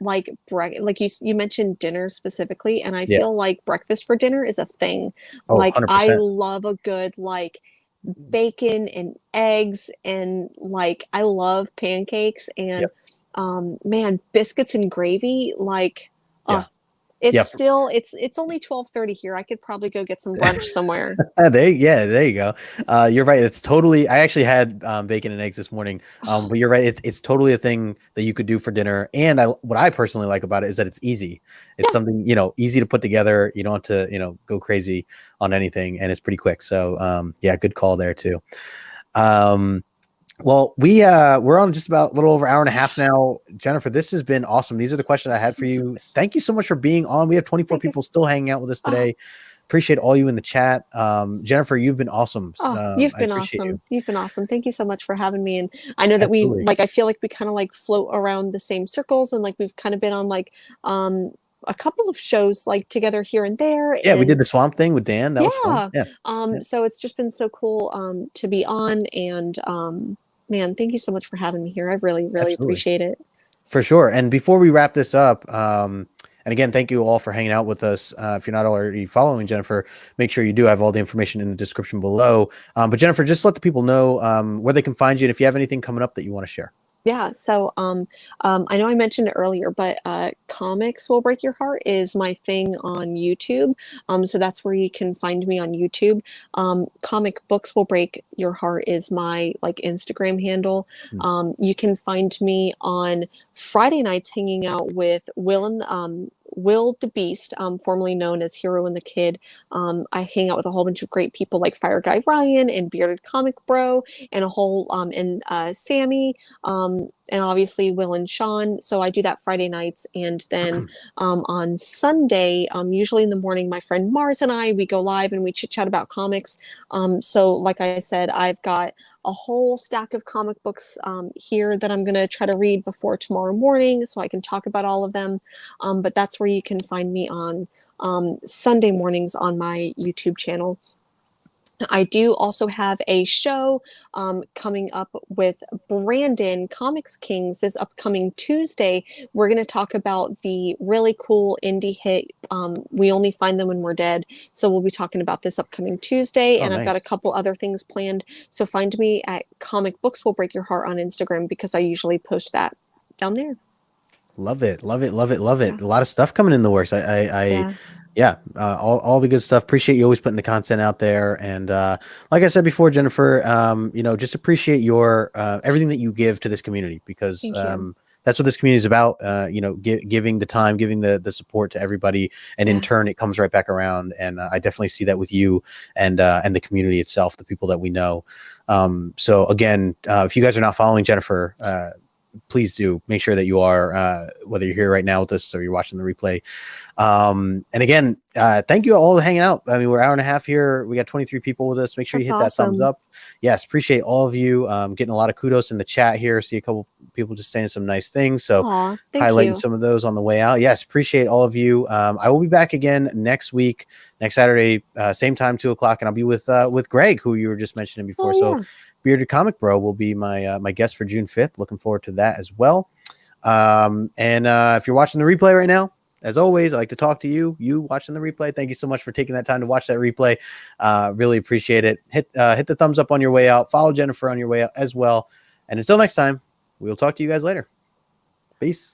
like like you mentioned dinner specifically, and I yeah. feel like breakfast for dinner is a thing. Oh, Like I 100%. love a good like bacon and eggs, and like I love pancakes, and Yep. man, biscuits and gravy, like uh Yeah. it's Yep. still it's only 12:30 here. I could probably go get some brunch somewhere. There you go. You're right. It's totally. I actually had bacon and eggs this morning. Oh, But you're right. It's totally a thing that you could do for dinner. And what I personally like about it is that it's easy. It's yeah. something easy to put together. You don't have to go crazy on anything, and it's pretty quick. So yeah, good call there too. Well, we're on just about a little over an hour and a half now. Jennifer, this has been awesome. These are the questions I had for you. Thank you so much for being on. We have 24 Thank you. people still hanging out with us Oh, today. Appreciate all you in the chat. Jennifer, you've been awesome. oh, you've I been appreciate you. awesome. You've been awesome. Thank you so much for having me. And I know that we Absolutely. like I feel like we kind of like float around the same circles, and like we've kind of been on like um a couple of shows like together here and there. Yeah, we And did the swamp thing with Dan. That was fun. yeah. Yeah. Yeah, So it's just been so cool to be on, and man, thank you so much for having me here. I really, really absolutely. appreciate it. For sure. And before we wrap this up, and again, thank you all for hanging out with us. If you're not already following Jennifer, make sure you do. I have all the information in the description below. But Jennifer, just let the people know where they can find you, and if you have anything coming up that you want to share. Yeah, so I know I mentioned it earlier, but Comics Will Break Your Heart is my thing on YouTube. So that's where you can find me on YouTube. Comic Books Will Break Your Heart is my like Instagram handle. You can find me on Friday nights hanging out with Will the Beast, formerly known as Hero and the Kid. I hang out with a whole bunch of great people like Fire Guy Ryan and Bearded Comic Bro and Sammy, and obviously Will and Sean. So I do that Friday nights, and then on Sunday, usually in the morning, my friend Mars and we go live and we chit chat about comics. So like I said, I've got a whole stack of comic books here that I'm going to try to read before tomorrow morning so I can talk about all of them. But that's where you can find me on Sunday mornings on my YouTube channel. I do also have a show coming up with Brandon, Comics Kings, this upcoming Tuesday. We're going to talk about the really cool indie hit, We Only Find Them When We're Dead. So we'll be talking about this upcoming Tuesday, and I've got a couple other things planned. So find me at Comic Books Will Break Your Heart on Instagram, because I usually post that down there. Love it. Love it. Love it. Love it. Yeah. A lot of stuff coming in the works. All the good stuff. Appreciate you always putting the content out there. And like I said before, Jennifer, just appreciate your everything that you give to this community, because that's what this community is about. Giving the time, giving the support to everybody, and in turn, it comes right back around. And I definitely see that with you and the community itself, the people that we know. So again, if you guys are not following Jennifer, please do make sure that you are, whether you're here right now with us or you're watching the replay. And again, thank you all for hanging out. I mean, we're an hour and a half here. We got 23 people with us. Make sure you hit that thumbs up. Yes. Appreciate all of you. Getting a lot of kudos in the chat here. See a couple people just saying some nice things. So highlighting some of those on the way out. Yes. Appreciate all of you. I will be back again next week, next Saturday, same time, 2:00. And I'll be with Greg, who you were just mentioning before. So Bearded Comic Bro will be my guest for June 5th. Looking forward to that as well. If you're watching the replay right now, as always, I like to talk to you watching the replay. Thank you so much for taking that time to watch that replay. Really appreciate it. Hit the thumbs up on your way out. Follow Jennifer on your way out as well. And until next time, we'll talk to you guys later. Peace.